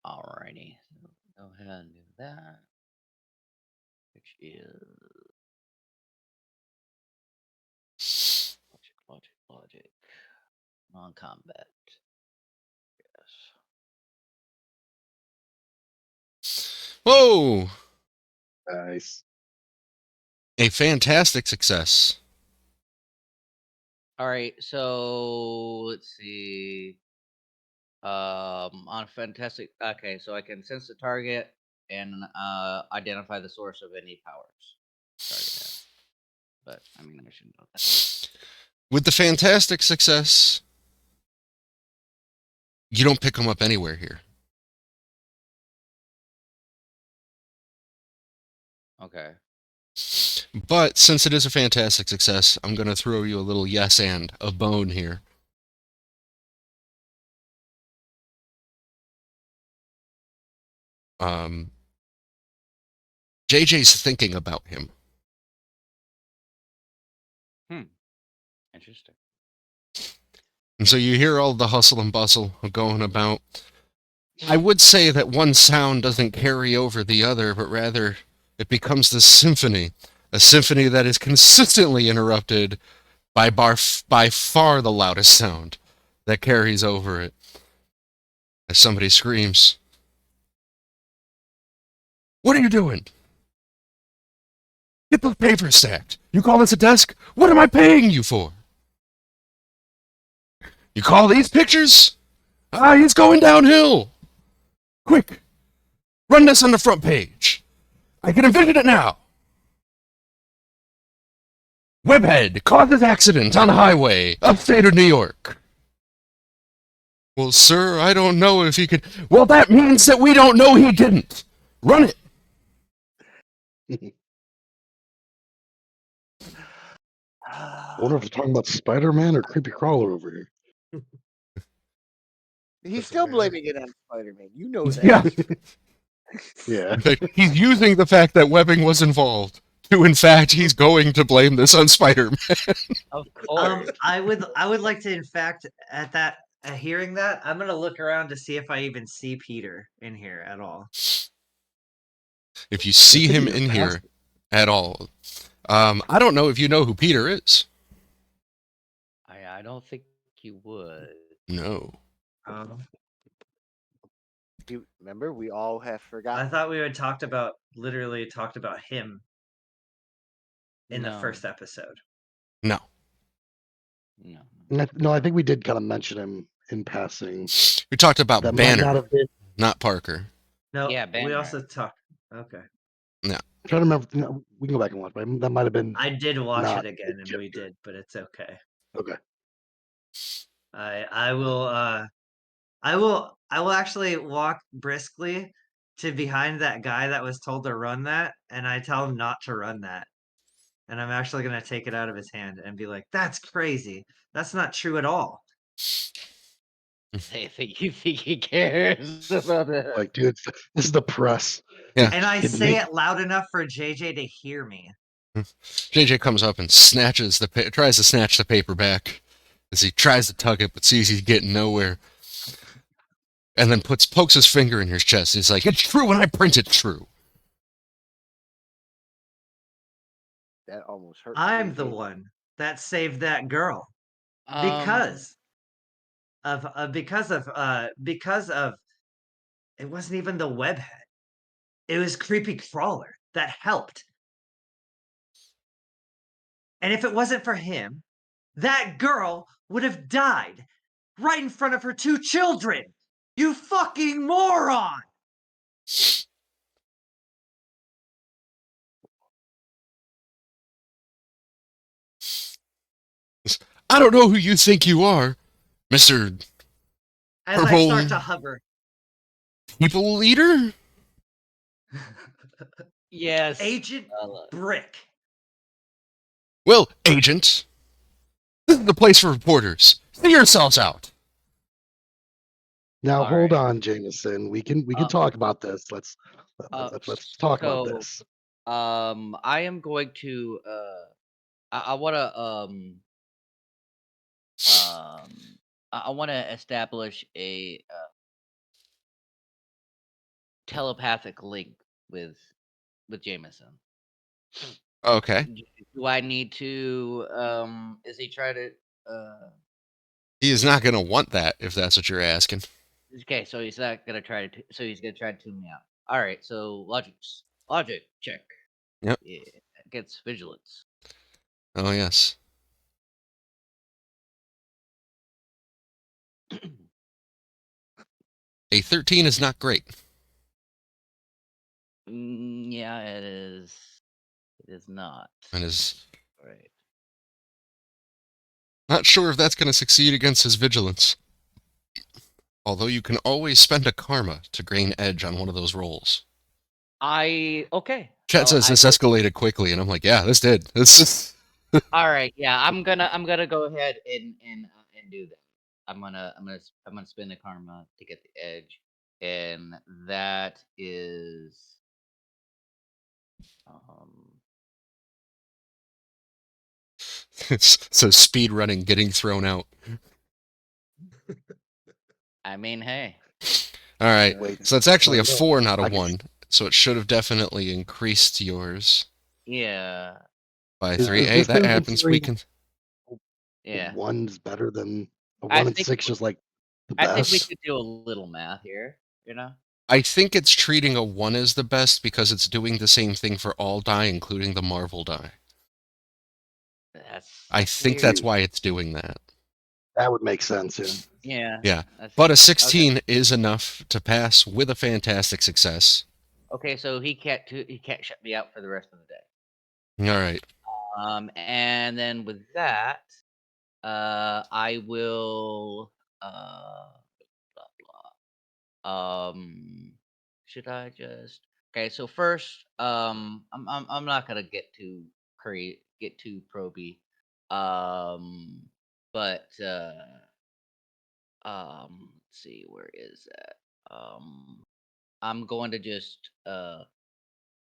C: Alrighty, so go ahead and do that, which is logic, non-combat. Yes.
A: Whoa!
E: Nice.
A: A fantastic success.
C: All right, so let's see. On fantastic. Okay, so I can sense the target and identify the source of any powers target has. But I mean, I should know that.
A: With the fantastic success, you don't pick him up anywhere here.
C: Okay.
A: But since it is a fantastic success, I'm going to throw you a little yes and a bone here. JJ's thinking about him.
C: Interesting.
A: And so you hear all the hustle and bustle of going about. I would say that one sound doesn't carry over the other, but rather it becomes this symphony. A symphony that is consistently interrupted by far the loudest sound that carries over it. As somebody screams, "What are you doing? Get those papers stacked. You call this a desk? What am I paying you for? You call these pictures? Ah, he's going downhill. Quick, run this on the front page. I can envision it now. Webhead causes accident on highway, upstate of New York." "Well, sir, I don't know if he could." "Well, that means that we don't know he didn't. Run it."
E: I wonder if we're talking about Spider-Man or Creepy Crawler over here.
B: He's
F: Doesn't
B: still
F: matter.
B: blaming it on Spider-Man. You know that.
A: Yeah.
E: Yeah.
A: In fact, he's using the fact that webbing was involved to, in fact, he's going to blame this on Spider-Man.
C: Of course.
D: I would like to, in fact, at hearing that, I'm gonna look around to see if I even see Peter in here at all.
A: If you see
E: think
A: him
E: you're
A: in
E: past
A: here at all, I don't know if you know who Peter is.
C: I don't think you would.
A: No.
B: You remember, we all have forgotten.
D: I thought we had literally talked about him in the
C: No.
D: first episode.
A: No.
C: No.
E: No, I think we did kind of mention him in passing.
A: We talked about
E: That might not
A: Banner,
E: have been.
A: not Parker.
D: No,
C: Yeah,
D: we
C: Banner.
D: also talked. Okay,
E: I'm trying to remember. No, we can go back and watch, but that might have been.
D: I did watch
E: Not
D: it again, and we
E: Jupiter.
D: did, but it's okay.
E: Okay.
D: I will. I will actually walk briskly to behind that guy that was told to run that, and I tell him not to run that. And I'm actually gonna take it out of his hand and be like, "That's crazy. That's not true at all."
C: Say you think he cares about it.
E: Like, dude, this is the press.
A: Yeah.
D: And I
E: Kidding
D: say
E: me?
D: it loud enough for JJ to hear me.
A: JJ comes up and tries to snatch the paper back as he tries to tug it, but sees he's getting nowhere. And then pokes his finger in his chest. He's like, "It's true when I print it true."
B: That almost hurt.
D: I'm the
B: JJ.
D: one that saved that girl
C: Um,
D: because because of it wasn't even the webhead. It was creepy crawler that helped. And if it wasn't for him, that girl would have died right in front of her 2 children. You fucking moron!
A: I don't know who you think you are, Mr.
D: As I
A: Purple
D: start to hover.
A: People Leader?
C: yes.
D: Agent Brick.
A: Well, Agent, this is the place for reporters. See yourselves out.
E: Now
C: All
E: hold
C: right.
E: on, Jameson. We can
C: Uh,
E: talk about this. Let's talk about
C: so,
E: this.
C: I am going to I want to I want to establish a telepathic link with Jameson.
A: Okay.
C: Do I need to is he trying to
A: He is not going to want that if that's what you're asking.
C: okay, so he's not gonna try to so he's gonna try to tune me out. Alright, so logic check.
A: Yep.
C: Yeah, against vigilance.
A: Oh, yes. A 13 is not great.
C: Yeah, it is. It is not.
A: And is
C: Right.
A: not sure if that's going to succeed against his vigilance. Although you can always spend a karma to gain edge on one of those rolls.
C: Okay.
A: Chat says this escalated quickly, and I'm like, yeah, this did. This is...
C: All right, yeah, I'm gonna go ahead and do that. I'm gonna spend the karma to get the edge, and that is
A: so speed running, getting thrown out.
C: I mean, hey.
A: All right,
E: Wait,
A: so it's actually a
E: no,
A: 4, not a
E: I can-
A: 1. So it should have definitely increased yours
C: Yeah.
A: by
E: Is
A: 3.
E: this
A: Hey, that
E: gonna
A: happens. We
E: considering
A: can.
C: Yeah.
E: one's better than a
C: I
E: 1 and
C: think
E: 6 is like the
C: I think we
E: best?
C: could do a little math here, you know?
A: I think it's treating a 1 as the best because it's doing the same thing for all die, including the Marvel die. I think
C: weird.
A: that's why it's doing that.
E: That would make sense, yeah.
C: Yeah.
A: Yeah,
C: that's-
A: but a 16 is enough to pass with a fantastic success.
C: Okay, so he can't shut me out for the rest of the day.
A: All right.
C: And then with that, I will blah blah. Should I just okay? So first, I'm not gonna get too proby, but let's see, where is that? I'm going to just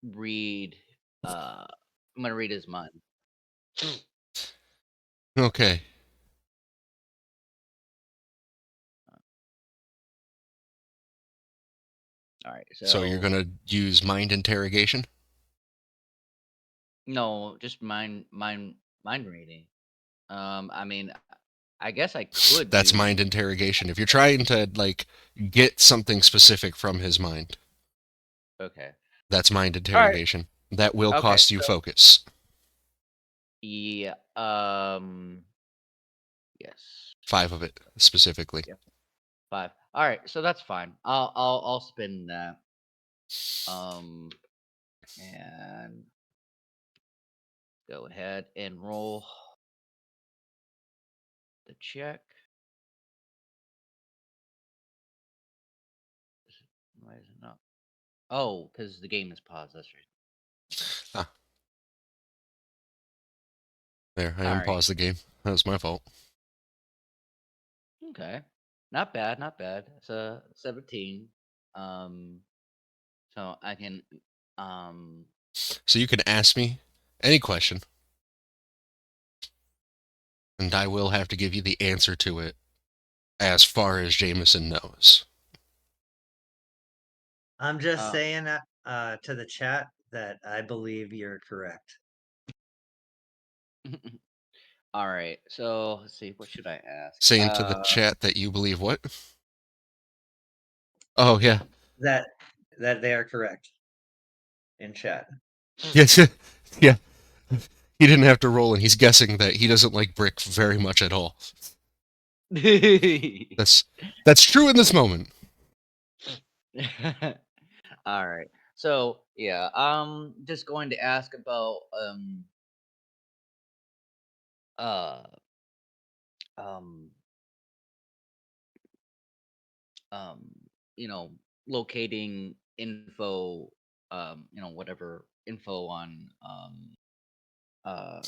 C: read. I'm gonna read his mind.
A: Okay.
C: All right.
A: So you're going to use mind interrogation?
C: No, just mind reading. I mean, I guess I could.
A: That's mind interrogation. If you're trying to like get something specific from his mind.
C: Okay.
A: That's mind interrogation. Right. That will cost you focus.
C: Yeah. Yes.
A: 5 of it specifically.
C: Yeah. 5. All right, so that's fine. I'll spin that. And go ahead and roll the check. Why is it not? Oh, because the game is paused. That's right.
A: There, I
C: All right.
A: unpaused the game. That was my fault.
C: Okay. Not bad. Not bad. It's a 17. So I can
A: So you can ask me any question, and I will have to give you the answer to it as far as Jameson knows.
D: I'm just
C: Uh,
D: saying to the chat that I believe you're correct.
C: all right. So let's see. What should I ask?
A: Saying to the chat that you believe what? Oh, yeah.
D: That they are correct in chat.
A: Yes, yeah. He didn't have to roll, and he's guessing that he doesn't like brick very much at all. That's true in this moment.
C: All right. So yeah, just going to ask about uh um um you know locating info, whatever info on uh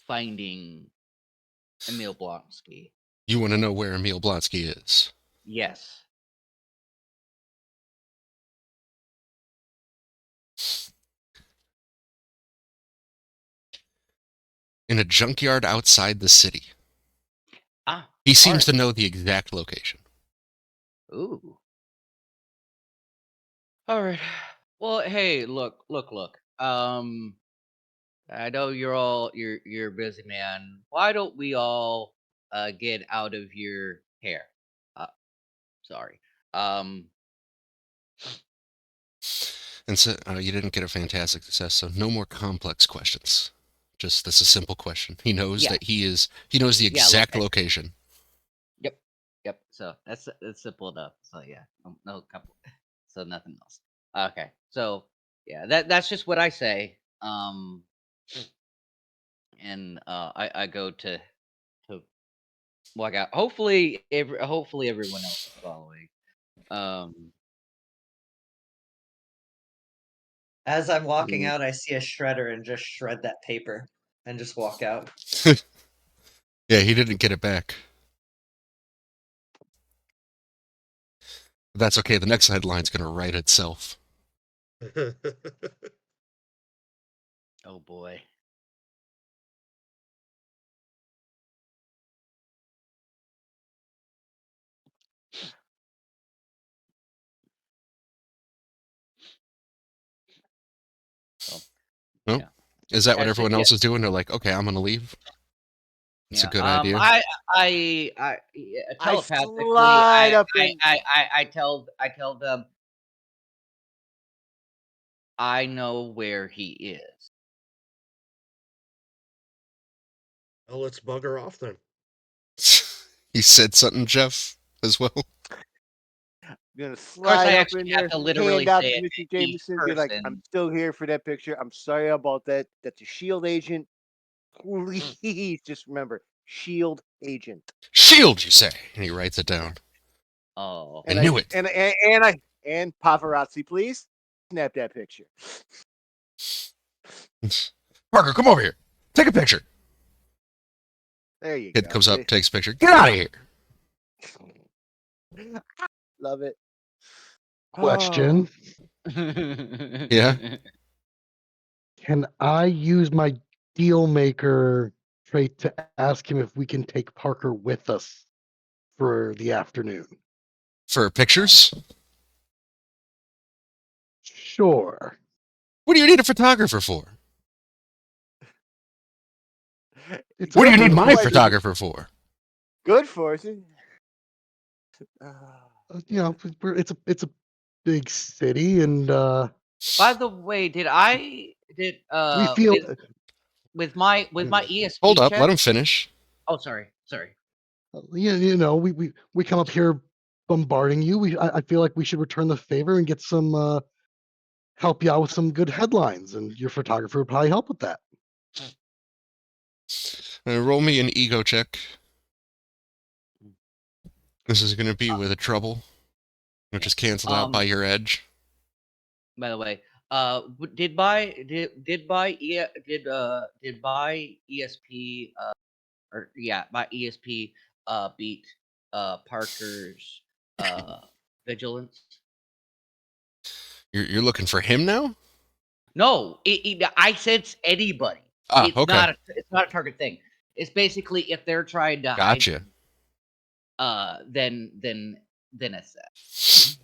C: finding Emil Blonsky.
A: You want to know where Emil Blonsky is?
C: Yes.
A: In a junkyard outside the city.
C: Ah.
A: He seems
C: alright.
A: to know the exact location.
C: Ooh. All right. Well, hey, look. I know you're a busy man. Why don't we all get out of your hair? Uh, sorry. Um,
A: And so you didn't get a fantastic success, so no more complex questions. Just that's a simple question. He knows
C: yeah,
A: that he knows the
C: yeah. Look,
A: exact location.
C: yep. So that's simple enough. So yeah, no couple. So nothing else. Okay. So yeah, that's just what I say. And I go to walk out. Hopefully everyone else is following. Um,
D: As I'm walking
B: Mm.
D: out, I see a shredder and just shred that paper and just walk out.
A: Yeah, he didn't get it back. But that's okay. The next headline's going to write itself.
C: oh boy. So
A: No?
C: yeah.
A: Is that what
C: That's it.
A: everyone
C: Yeah.
A: else is doing? They're like, okay, I'm going to leave. It's a
C: Yeah.
A: good idea.
B: I
C: Telepathically,
B: slide up in.
C: I tell them I know where he is.
F: Well, let's bugger off then.
A: He said something, Jeff, as well.
B: Gonna
C: Of course, I
B: slide up
C: actually
B: in
C: have
B: there,
C: to literally
B: hand out
C: say
B: to
C: it
B: Mr.
C: in each
B: Jameson, be like, "I'm
C: person.
B: still here for that picture. I'm sorry about that. That's a Shield agent. Please just remember, Shield agent."
A: Shield, you say? And he writes it down.
C: Oh.
A: I knew it.
B: And paparazzi, please snap that picture.
A: Parker, come over here. Take a picture.
B: There you
A: Kid
B: go.
A: comes up, takes a picture. Get out of here.
B: Love it.
E: Question.
A: Yeah.
E: Can I use my deal maker trait to ask him if we can take Parker with us for the afternoon?
A: For pictures?
E: Sure.
A: What do you need a photographer for?
E: It's
A: What do you
E: a
A: need my
B: pleasure.
A: photographer for?
B: Good fortune.
E: it's a big city, and
C: By the way,
E: we feel
C: with my ESP
A: Hold up,
C: check?
A: let him finish.
C: Oh, sorry.
E: we come up here bombarding you. I feel like we should return the favor and get some help you out with some good headlines, and your photographer would probably help with that.
A: Roll me an ego check. This is going to be with a trouble. which is canceled out by your edge.
C: By the way, did buy ESP by ESP beat Parker's vigilance?
A: You're looking for him now?
C: No, I said it's anybody.
A: Ah,
C: It's
A: okay.
C: it's not a target thing. It's basically if they're trying to hide,
A: Gotcha.
C: then it's that.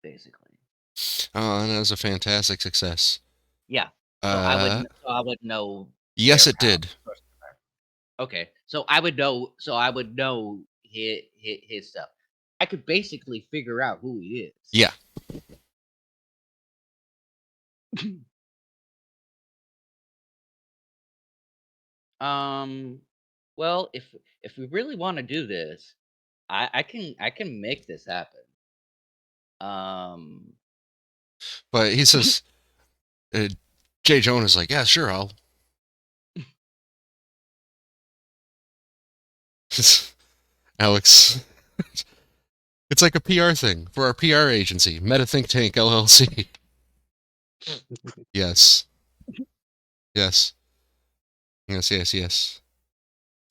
C: Basically.
A: Oh, and that was a fantastic success.
C: Yeah. So I would know.
A: Yes,
C: their
A: it did.
C: power. Okay, so I would know. So I would know his stuff. I could basically figure out who he is.
A: Yeah.
C: Well, if we really want to do this, I can make this happen.
A: But he says, Jay Jonah is like, yeah, sure, I'll. Alex, it's like a PR thing for our PR agency, Meta Think Tank LLC. Yes. Yes. Yes, yes, yes.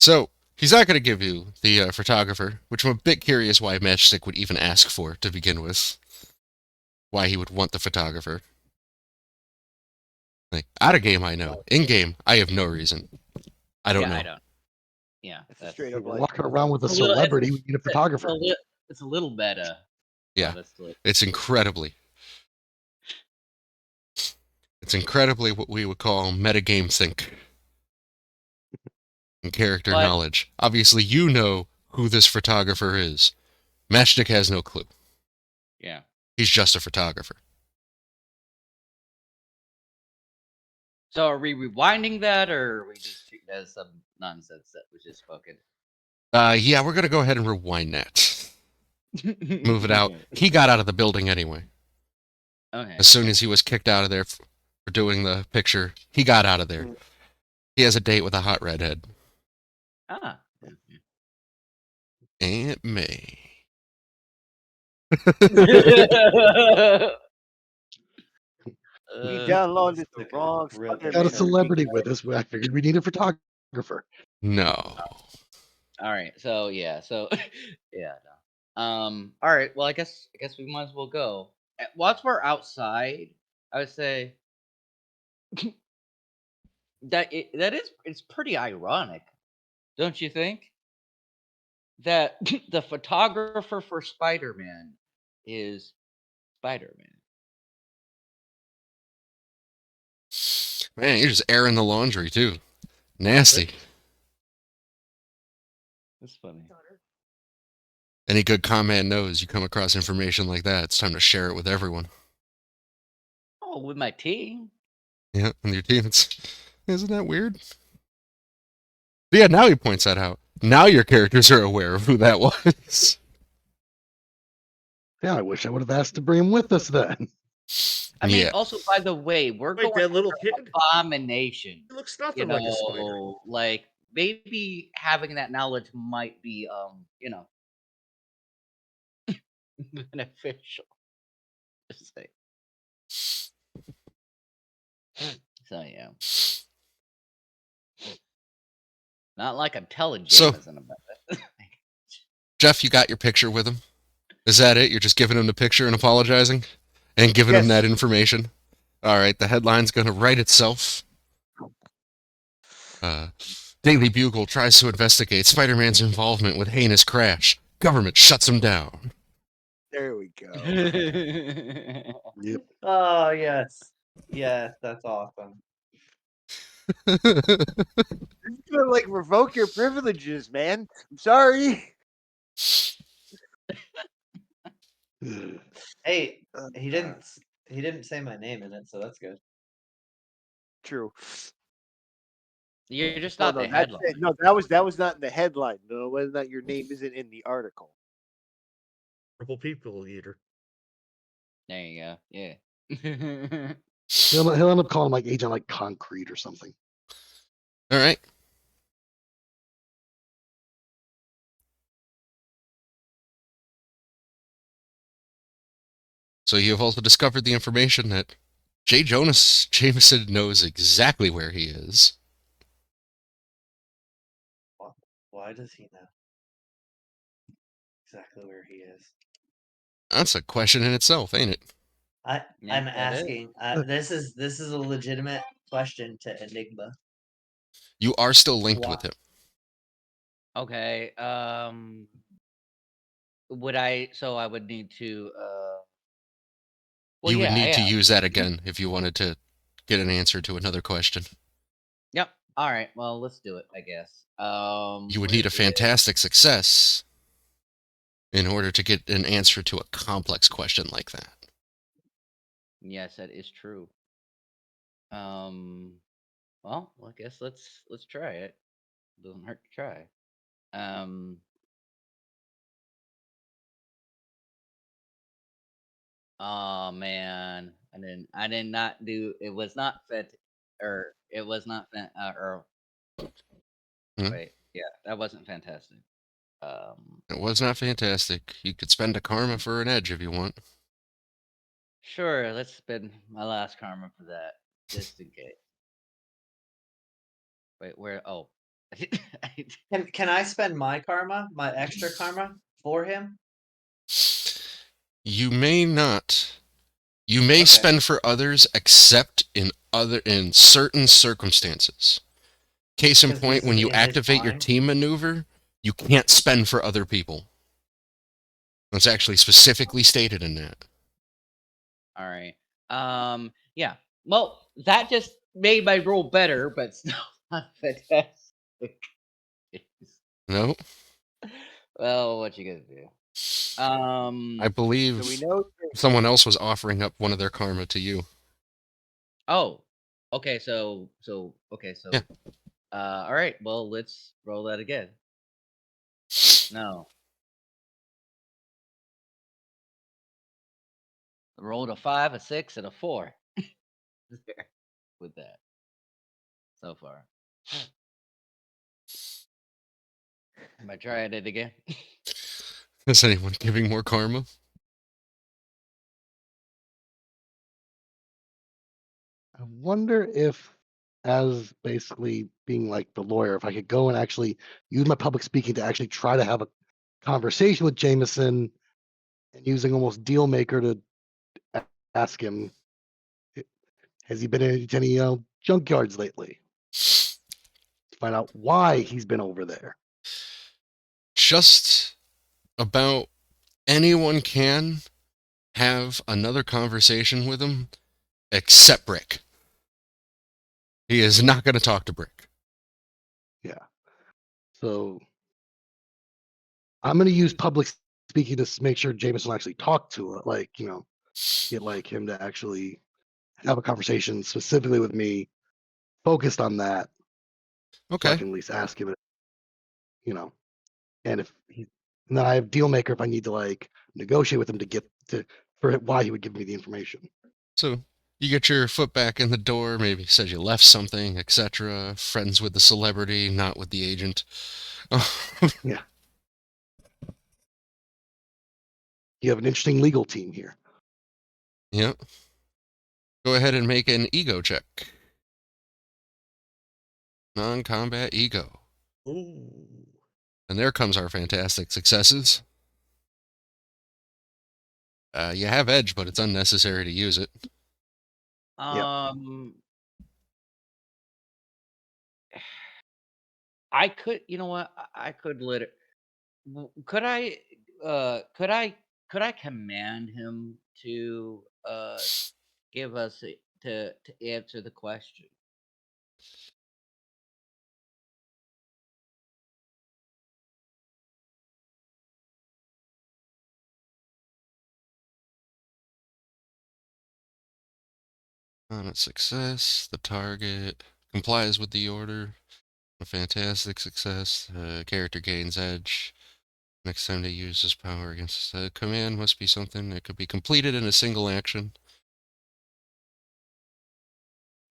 A: So, he's not going to give you the photographer, which I'm a bit curious why Matchstick would even ask for to begin with. Why he would want the photographer. Like, out of game, I know. In game, I have no reason. I don't know.
C: I don't. Yeah,
B: It's a straight up
E: We're
B: like
E: walking around with a
C: It's a little-
E: celebrity. We need a photographer.
C: It's a little meta.
A: Yeah.
C: Honestly.
A: It's incredibly what we would call metagame think. And character
C: But-
A: knowledge. Obviously, you know who this photographer is. Matchstick has no clue.
C: Yeah.
A: He's just a photographer.
C: So are we rewinding that, or are we just treating it as some nonsense that was just spoken?
A: Yeah, we're going to go ahead and rewind that. Move it out. He got out of the building anyway.
C: Okay.
A: As soon as he was kicked out of there for doing the picture, he got out of there. He has a date with a hot redhead.
C: Ah.
A: Aunt May.
B: we downloaded the
D: Okay.
B: wrong
D: Real
B: Spider-Man
E: Got a
D: quick.
E: celebrity with us. I figured we need a photographer.
A: No.
C: All right. So yeah. So yeah. No. All right. Well, I guess we might as well go. Once we're outside, I would say it's pretty ironic, don't you think? That the photographer for Spider-Man is Spider-Man.
A: Man, you're just airing the laundry, too. Nasty.
C: That's funny.
A: Any good con man knows you come across information like that, it's time to share it with everyone.
C: Oh, with my team.
A: Yeah, and your team, isn't that weird? But yeah, now he points that out. Now your characters are aware of who that was.
E: Yeah, I wish I would have asked to bring him with us then.
C: I mean,
A: Yeah.
C: also, by the way, we're
F: Like
C: going
F: that little
C: after
F: kid.
C: Abomination.
F: He looks
C: You
F: nothing like a spider.
C: know, like maybe having that knowledge might be, beneficial. Just say. So yeah. Not like I'm telling
A: So-
C: Jameson about it.
A: Jeff, you got your picture with him? Is that it? You're just giving him the picture and apologizing? And giving him
B: Yes.
A: that information? Alright, the headline's gonna write itself. Daily Bugle tries to investigate Spider-Man's involvement with heinous crash. Government shuts him down.
B: There we go.
E: Yep.
D: Oh yes, yes, that's awesome.
B: You're gonna like revoke your privileges, man. I'm sorry.
D: Hey, he didn't say my name in it, so that's good.
B: True.
C: You're just
B: Oh,
C: not
B: no,
C: the
B: that's
C: headline.
B: it. No, that was not in the headline. No, whether or not your name isn't in the article.
F: Purple people eater.
C: There you go. Yeah.
E: He'll end up calling him like Agent like Concrete or something.
A: Alright. So you have also discovered the information that Jameson knows exactly where he is.
D: Why does he know exactly where he is?
A: That's a question in itself, ain't it?
D: I'm
C: Yeah, that is.
D: asking. This is a legitimate question to Enigma.
A: You are still linked
D: Why?
A: with him.
C: Okay. Would I? So I would need to. Well,
A: You would
C: yeah, I
A: need to
C: am.
A: use that again if you wanted to get an answer to another question.
C: Yep. All right. Well, let's do it. I guess.
A: You would
C: Where
A: need a fantastic success in order to get an answer to a complex question like that.
C: Yes, that is true. Um. Well, I guess let's try it. Doesn't hurt to try. Um. Oh man, I did not do. It was not fit, or it was not. Or
A: Hmm?
C: wait, yeah, that wasn't fantastic. Um.
A: It was not fantastic. You could spend a karma for an edge if you want.
C: Sure, let's spend my last karma for that, just in case. Wait, where? Oh,
D: Can I spend my karma, my extra karma, for him?
A: You may not. You may
D: Okay.
A: spend for others except in certain circumstances. Case in
D: 'Cause
A: point,
D: this is
A: when you
D: in his
A: activate your
D: mind.
A: team maneuver, you can't spend for other people. That's actually specifically stated in that.
C: all right. Yeah. Well, that just made my roll better, but still not fantastic.
A: No,
C: Well, what you gonna do?
A: I
B: So we
A: believe
B: know.
A: someone else was offering up one of their karma to you.
C: Oh, okay. Okay.
A: Yeah.
C: All right. Well, let's roll that again. No. I rolled a 5, a 6, and a 4. There with that so far. Am I trying it again?
A: Is anyone giving more karma?
E: I wonder if, as basically being like the lawyer, if I could go and actually use my public speaking to actually try to have a conversation with Jameson and using almost deal maker to ask him, has he been into any junkyards lately? To find out why he's been over there.
A: Just about anyone can have another conversation with him except Brick. He is not going to talk to Brick.
E: Yeah. So I'm going to use public speaking to make sure Jameson will actually talk to it. Like, get like him to actually have a conversation specifically with me, focused on that, so I
A: Okay.
E: can at least ask him it, you know. And if he, and then I have deal maker if I need to like negotiate with him to get to for why he would give me the information.
A: So you get your foot back in the door, maybe says you left something, etc. Friends with the celebrity, not with the agent.
E: Yeah. You have an interesting legal team here.
A: Yep. Go ahead and make an ego check. Non-combat ego.
F: Ooh.
A: And there comes our fantastic successes. You have edge, but it's unnecessary to use it.
C: Um, I could. You know what? I could let it. Could I? Could I? Could I command him to give us to answer the question?
A: On its success, the target complies with the order. A fantastic success. Character gains edge. Next time they use this power against a command must be something that could be completed in a single action.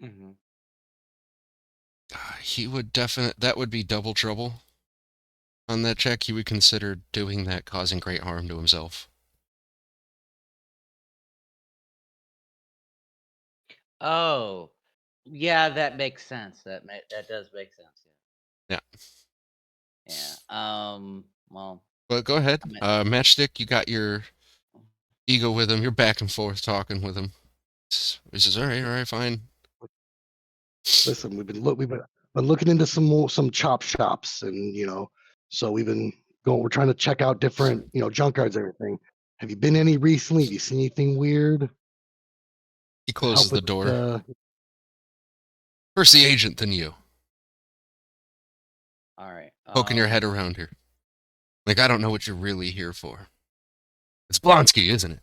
C: Mm-hmm.
A: He would that would be double trouble. On that check, he would consider doing that causing great harm to himself.
C: Oh, yeah, that makes sense. That does make sense.
A: Yeah.
C: Yeah. Well,
A: But go ahead.
C: I mean,
A: Matchstick, you got your ego with him. You're back and forth talking with him. He says, all right, fine.
E: Listen, we've been looking into some chop shops, and so we're trying to check out different junkyards and everything. Have you been any recently? Have you seen anything weird?
A: He
E: To help
A: closes the
E: with
A: door. First the agent, then you.
C: all right.
A: Poking your head around here. Like, I don't know what you're really here for. It's Blonsky, isn't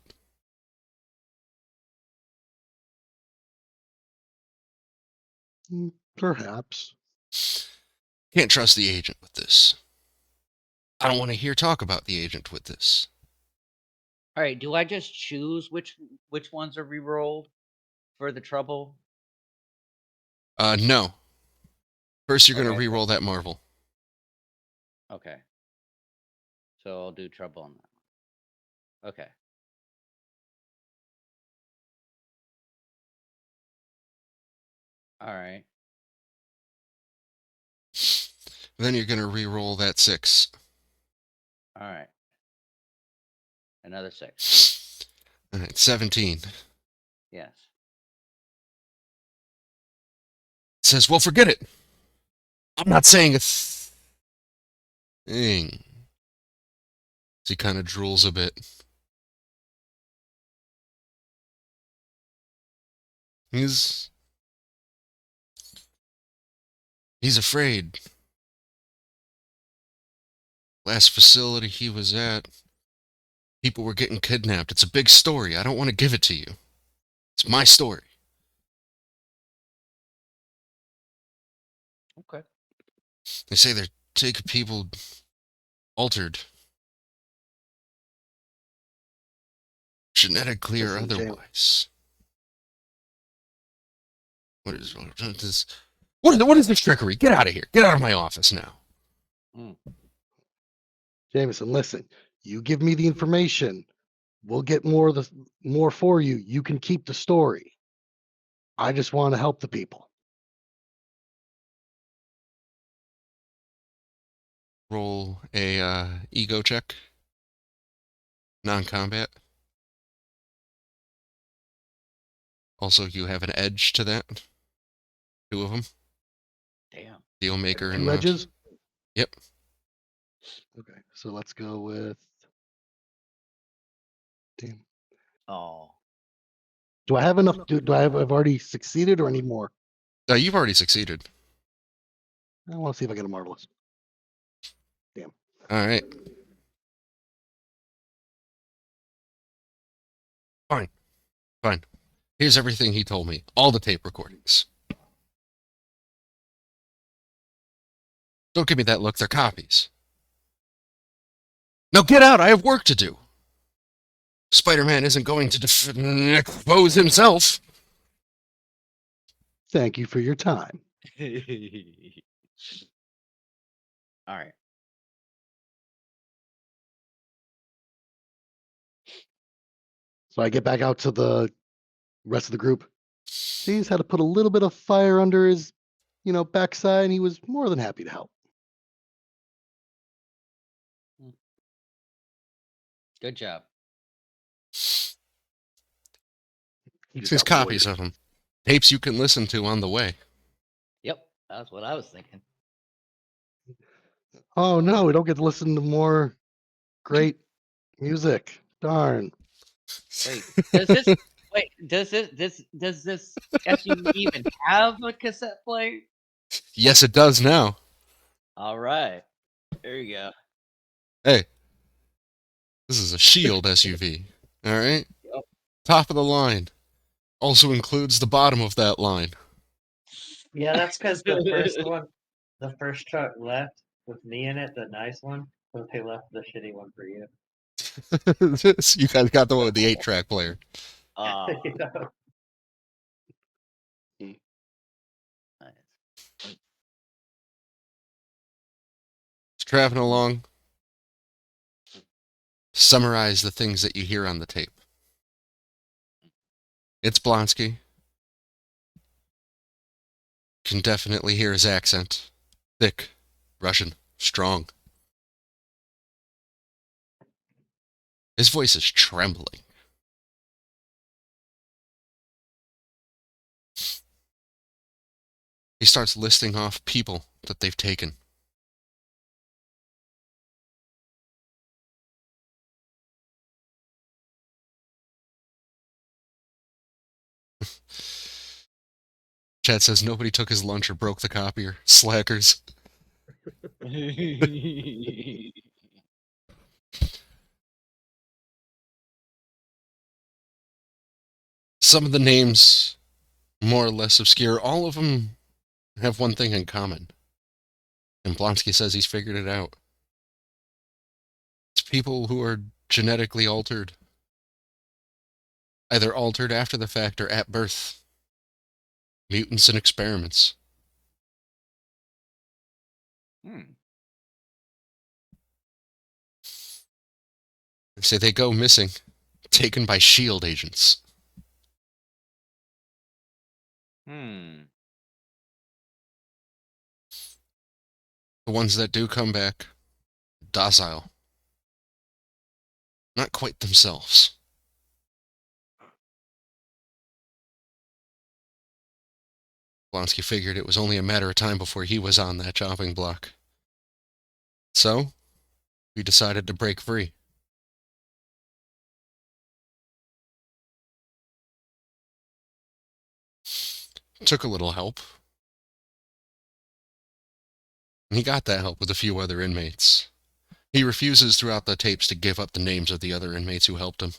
A: it?
E: Perhaps.
A: Can't trust the agent with this. I don't want to hear talk about the agent with this.
C: All right. Do I just choose which ones are re-rolled for the trouble?
A: No. First, you're going to
C: Okay.
A: re-roll that marvel.
C: Okay. So I'll do trouble on that. Okay. All right.
A: Then you're going to re-roll that 6.
C: All right. Another 6.
A: All right, 17.
C: Yes.
A: It says, well, forget it. I'm not saying a thing. So he kind of drools a bit. He's afraid. Last facility he was at, people were getting kidnapped. It's a big story. I don't want to give it to you. It's my story.
C: Okay.
A: They say they're taking people altered. Genetically or
E: Listen, Jay.
A: otherwise. What is this? What is this trickery? Get out of here. Get out of my office now.
E: Jameson, listen. You give me the information. We'll get more for you. You can keep the story. I just want to help the people.
A: Roll a ego check. Non-combat. Also, you have an edge to that. 2 of them.
C: Damn.
A: Deal maker
E: 2
A: and
E: edges?
A: Yep.
E: Okay, so let's go with. Damn.
C: Oh.
E: Do I have enough? I've already succeeded, or I need more?
A: You've already succeeded.
E: I want to see if I get a marvelous. Damn.
A: All right. Fine. Here's everything he told me. All the tape recordings. Don't give me that look. They're copies. Now get out. I have work to do. Spider-Man isn't going to expose himself.
E: Thank you for your time.
C: All right.
E: So I get back out to the rest of the group. He's had to put a little bit of fire under his, backside, and he was more than happy to help.
C: Good job.
E: He just
A: There's
E: got
A: copies
E: voided.
A: of them. Tapes you can listen to on the way.
C: Yep. That's what I was thinking.
E: Oh no, we don't get to listen to more great music. Darn.
C: Wait, does this does this SUV even have a cassette player?
A: Yes, it does now.
C: All right. There you go.
A: Hey, this is a Shield SUV. All right?
C: Yep.
A: Top of the line. Also includes the bottom of that line.
D: Yeah, that's because the first truck left with me in it, the nice one, so they left the shitty one for you.
A: You guys got the one with the 8-track player.
D: You know?
C: Nice.
A: Just traveling along. Summarize the things that you hear on the tape. It's Blonsky. can definitely hear his accent. Thick, Russian, strong. His voice is trembling. He starts listing off people that they've taken. Chad says nobody took his lunch or broke the copier. Slackers. Some of the names, more or less obscure, all of them have one thing in common. And Blonsky says he's figured it out. It's people who are genetically altered. Either altered after the fact or at birth. Mutants and experiments. They say they go missing, taken by S.H.I.E.L.D. agents. The ones that do come back, docile. Not quite themselves. Blonsky figured it was only a matter of time before he was on that chopping block. So, we decided to break free. Took a little help. And he got that help with a few other inmates. He refuses throughout the tapes to give up the names of the other inmates who helped him,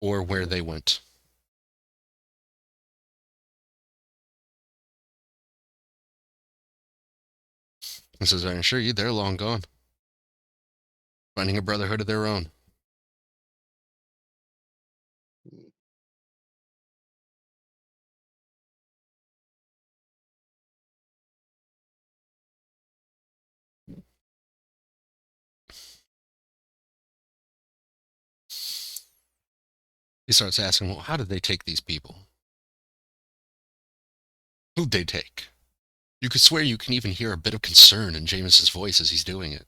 A: or where they went. He says, I assure you, they're long gone. Finding a brotherhood of their own. He starts asking, well, how did they take these people? Who'd they take? You could swear you can even hear a bit of concern in James's voice as he's doing it.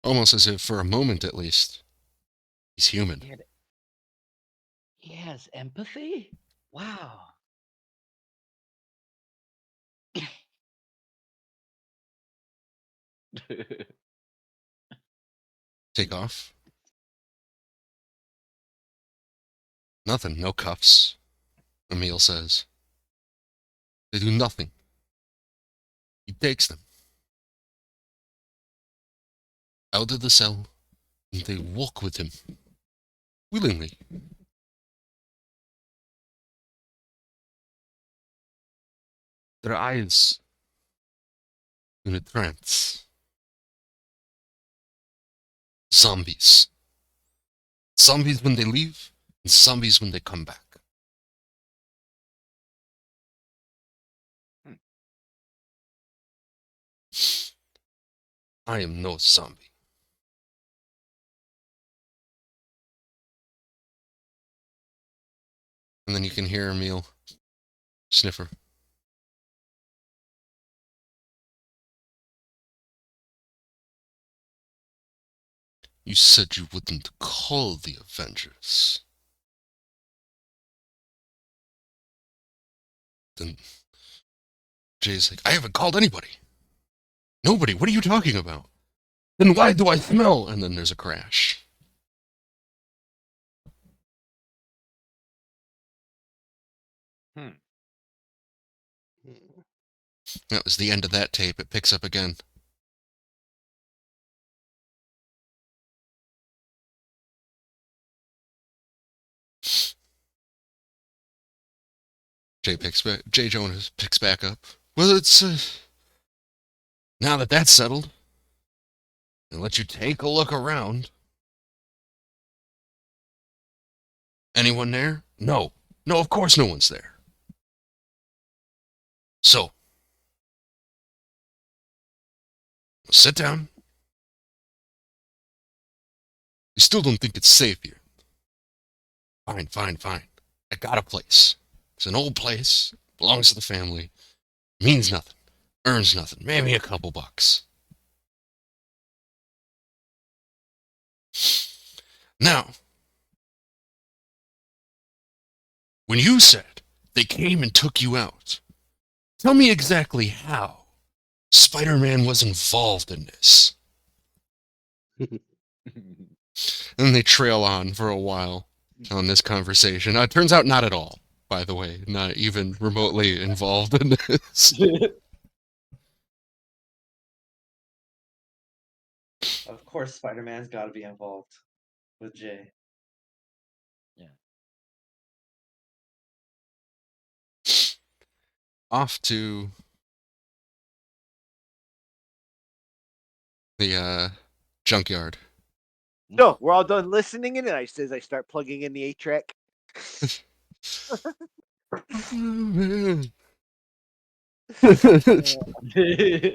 A: Almost as if, for a moment at least, he's human.
C: He has empathy? Wow.
A: Take off? Nothing, no cuffs, Emil says. They do nothing. He takes them out of the cell, and they walk with him, willingly. Their eyes in a trance. Zombies. Zombies when they leave, and zombies when they come back. I am no zombie. And then you can hear Emil sniffer. You said you wouldn't call the Avengers. Then Jay's like, I haven't called anybody. Nobody, what are you talking about? Then why do I smell? And then there's a crash. That was the end of that tape. It picks up again. Jay Jonas picks back up. Well, it's now that that's settled, I'll let you take a look around. Anyone there? No. No, of course no one's there. So, sit down. You still don't think it's safe here? Fine. I got a place. It's an old place. belongs to the family, means nothing, earns nothing, maybe a couple bucks. Now, when you said they came and took you out, tell me exactly how Spider-Man was involved in this. And they trail on for a while on this conversation. It turns out not at all, by the way, not even remotely involved in this.
D: Of course, Spider-Man's got to be involved with Jay.
A: Off to the junkyard.
B: No, we're all done listening, and I start plugging in the 8-track.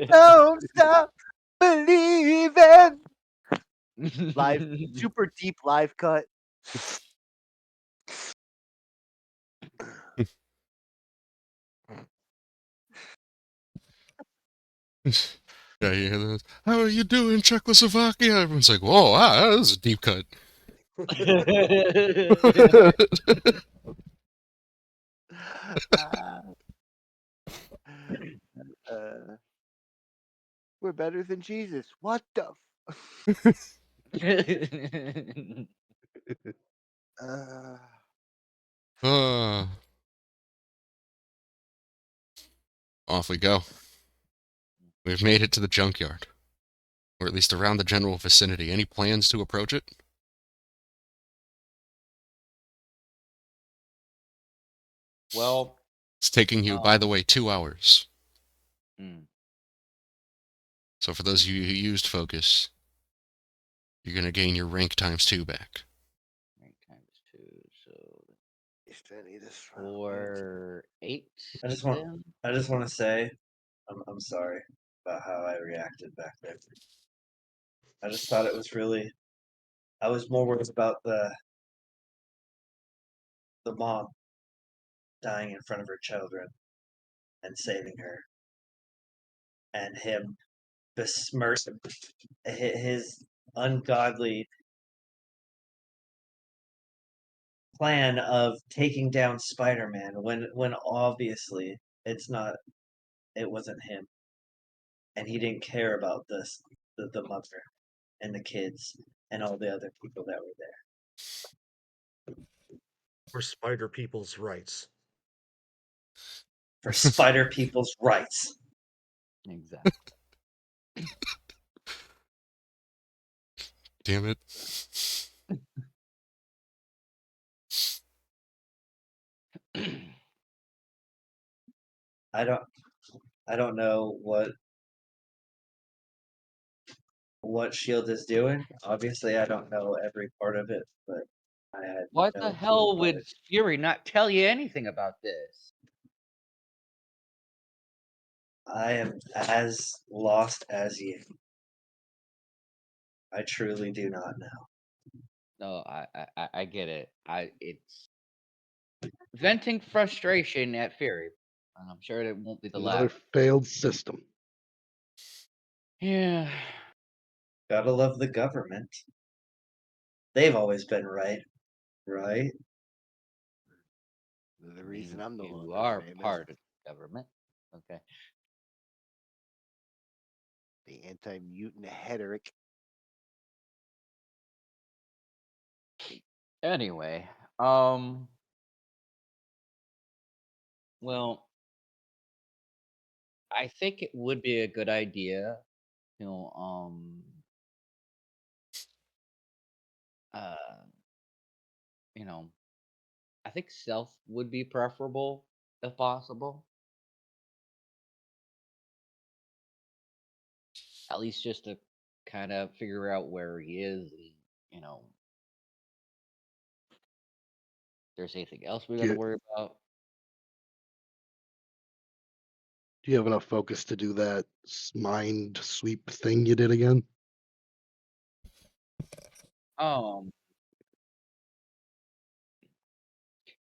B: Don't stop believing. Live, super deep live cut.
A: Yeah, you hear those? How are you doing, Czechoslovakia? Everyone's like, whoa, wow, that was a deep cut.
B: We're better than Jesus. What the?
A: Off we go. We've made it to the junkyard, or at least around the general vicinity. Any plans to approach it?
C: Well,
A: It's taking you, by the way, 2 hours.
C: mm,
A: So for those of you who used Focus, you're going to gain your rank times 2 back.
C: rank times 2, so
B: Is any of this
C: 4, 8.
D: I just want
C: then?
D: to say, I'm sorry about how I reacted back there. I just thought it was really. I was more worried about the mom dying in front of her children and saving her, and him besmirch his ungodly plan of taking down Spider-Man when obviously it wasn't him, and he didn't care about the mother and the kids and all the other people that were there
F: For spider people's rights.
D: for spider people's rights.
C: Exactly.
A: Damn it.
D: I don't know what Shield is doing. Obviously, I don't know every part of it, but I had
C: Why
D: no
C: the
D: clue
C: hell
D: about
C: would
D: it.
C: Fury not tell you anything about this?
D: I am as lost as you. I truly do not know.
C: No, I get it. It's venting frustration at Fury, and I'm sure it won't be the
E: Another
C: last.
E: failed system.
C: Yeah.
D: Gotta love the government. They've always been right, right?
B: The
C: I
B: reason
C: mean,
B: I'm no
C: you
B: longer
C: are
B: famous.
C: part of the government. Okay.
B: The anti-mutant heteric.
C: Anyway, well, I think it would be a good idea, you know, uh, you know, I think stealth would be preferable if possible. At least just to kind of figure out where he is. You know, if there's anything else we got to
E: Do
C: worry about.
E: you have enough focus to do that mind sweep thing you did again?
C: Um,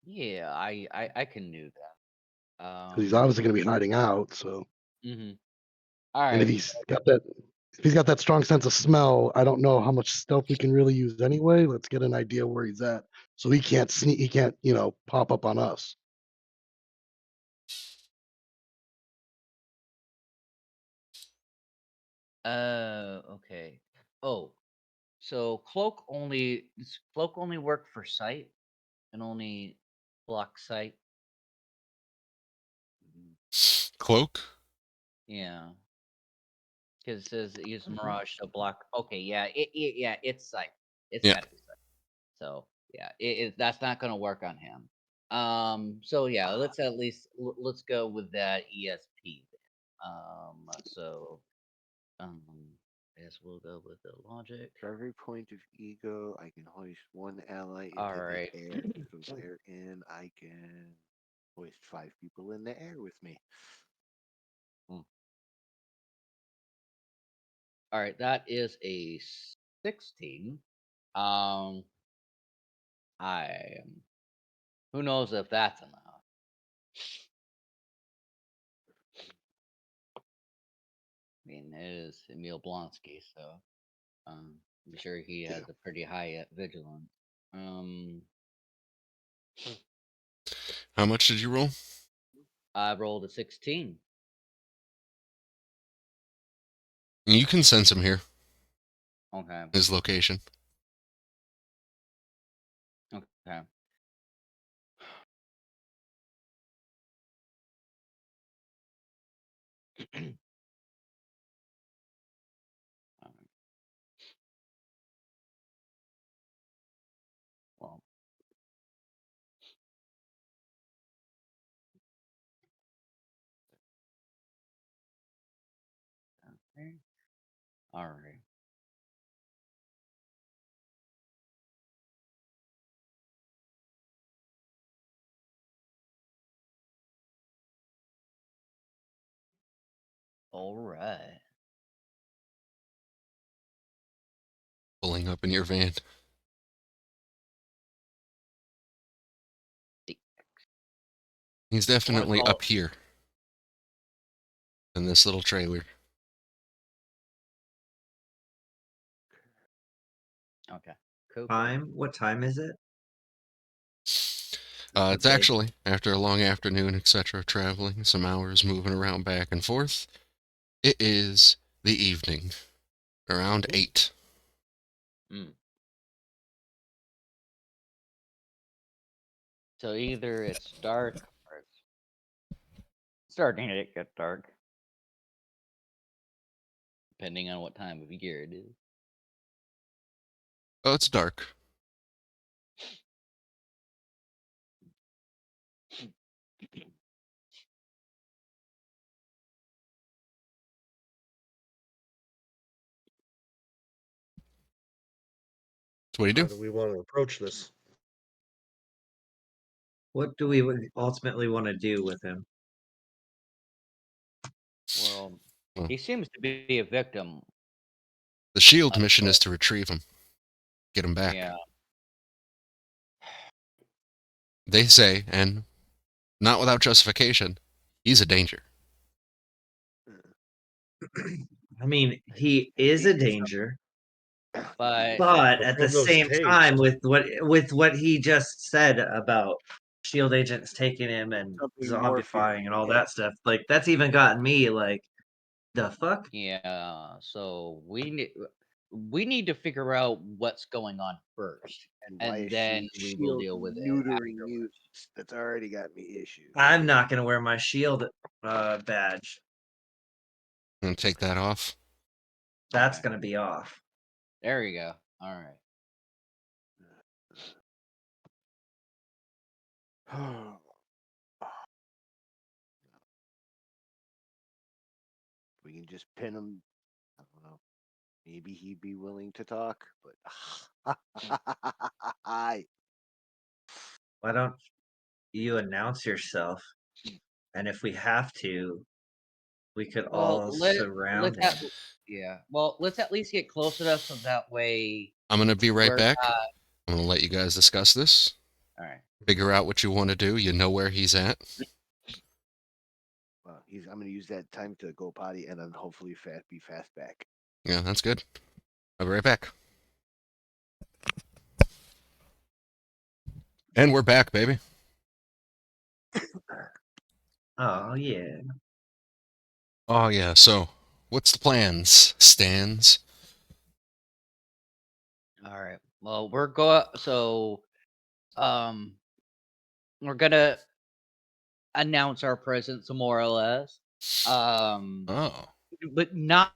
C: yeah, I can do that.
E: because he's obviously going to be hiding out. So,
C: All
E: and
C: right.
E: if he's got that strong sense of smell, I don't know how much stealth we can really use anyway. Let's get an idea where he's at, so he can't sneak. He can't, pop up on us.
C: Okay. Oh, so cloak does cloak only work for sight and only block sight?
A: Cloak?
C: Yeah. Because it says use mirage to block. Okay, yeah, yeah, it's sight. It's
A: Yeah.
C: gotta be sight. So yeah, that's not gonna work on him. So yeah, let's at least let's go with that ESP then. So I guess we'll go with the logic.
B: For every point of ego, I can hoist one ally into
C: All right.
B: the air. So therein, I can hoist 5 people in the air with me.
C: All right, that is a 16. Um, I who knows if that's enough. I mean, it is Emil Blonsky, so I'm sure he has a pretty high vigilance.
A: How much did you roll?
C: I rolled a 16.
A: You can sense him here.
C: Okay.
A: His location.
C: Okay. Well. Okay. All right. All right.
A: Pulling up in your van. He's definitely
C: call
A: up here. In this little trailer.
C: Okay. Cool.
D: Time? What time is it?
A: It's
D: Okay.
A: actually, after a long afternoon, etc., traveling, some hours moving around back and forth, it is the evening. Around 8.
C: So either it's dark or it's starting to get dark. Depending on what time of year it is.
A: Oh, it's dark. So what do
F: How
A: you
F: do
A: do?
F: we want to approach this?
D: What do we ultimately want to do with him?
C: Well,
A: Well,
C: he seems to be a victim.
A: the shield mission is to retrieve him. Get him back.
C: Yeah.
A: They say, and not without justification, he's a danger.
D: I mean, he is a danger,
C: But
D: but
F: But
D: at the
F: from those
D: same
F: tapes,
D: time, with what he just said about shield agents taking him and
B: Something more
D: zombifying and all
B: yeah.
D: that stuff, like that's even gotten me like, the fuck?
C: yeah, so we need to figure out what's going on first,
B: And why
C: and
B: is
C: then
B: she
C: we will
B: shield
C: deal with it
B: neutering
C: afterwards.
B: mutants? That's already got me issues.
D: I'm not gonna wear my shield badge.
A: And take that off.
D: That's
C: Okay.
D: gonna be off.
C: There you go. All right.
B: We can just pin him. I don't know. Maybe he'd be willing to talk, but
D: Why don't you announce yourself? And if we have to, we could
C: Well,
D: all surround him.
C: yeah. Well, let's at least get close enough so that way
A: I'm going to be right
C: we're
A: back.
C: not.
A: I'm going to let you guys discuss this.
C: All right.
A: Figure out what you want to do. You know where he's at.
B: I'm gonna use that time to go potty and then hopefully be fast back.
A: Yeah, that's good. I'll be right back. And we're back, baby.
D: Oh yeah.
A: Oh yeah. So, what's the plans, Stans?
C: All right. Well, um, we're gonna announce our presence more or less.
A: Oh,
C: But not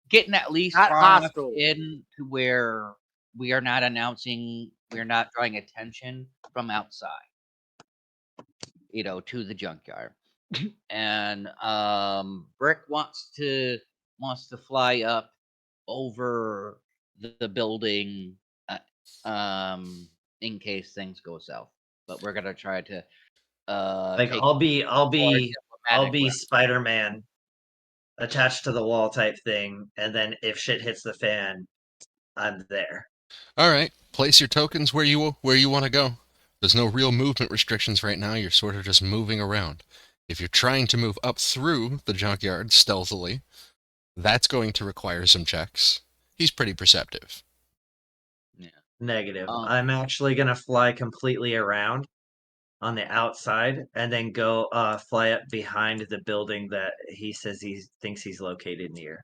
C: getting at least
B: Not
C: far enough
B: hostile.
C: in to where we are not announcing, we're not drawing attention from outside, to the junkyard. And Brick wants to fly up over the building, in case things go south. But we're gonna try to
D: Like
C: take
D: I'll be
C: more diplomatic route.
D: Spider-Man attached to the wall type thing, and then if shit hits the fan, I'm there.
A: all right. Place your tokens where you want to go. There's no real movement restrictions right now. You're sort of just moving around. If you're trying to move up through the junkyard stealthily, that's going to require some checks. He's pretty perceptive.
C: Yeah.
D: Negative.
C: Um,
D: I'm actually gonna fly completely around on the outside and then go fly up behind the building that he says he thinks he's located near.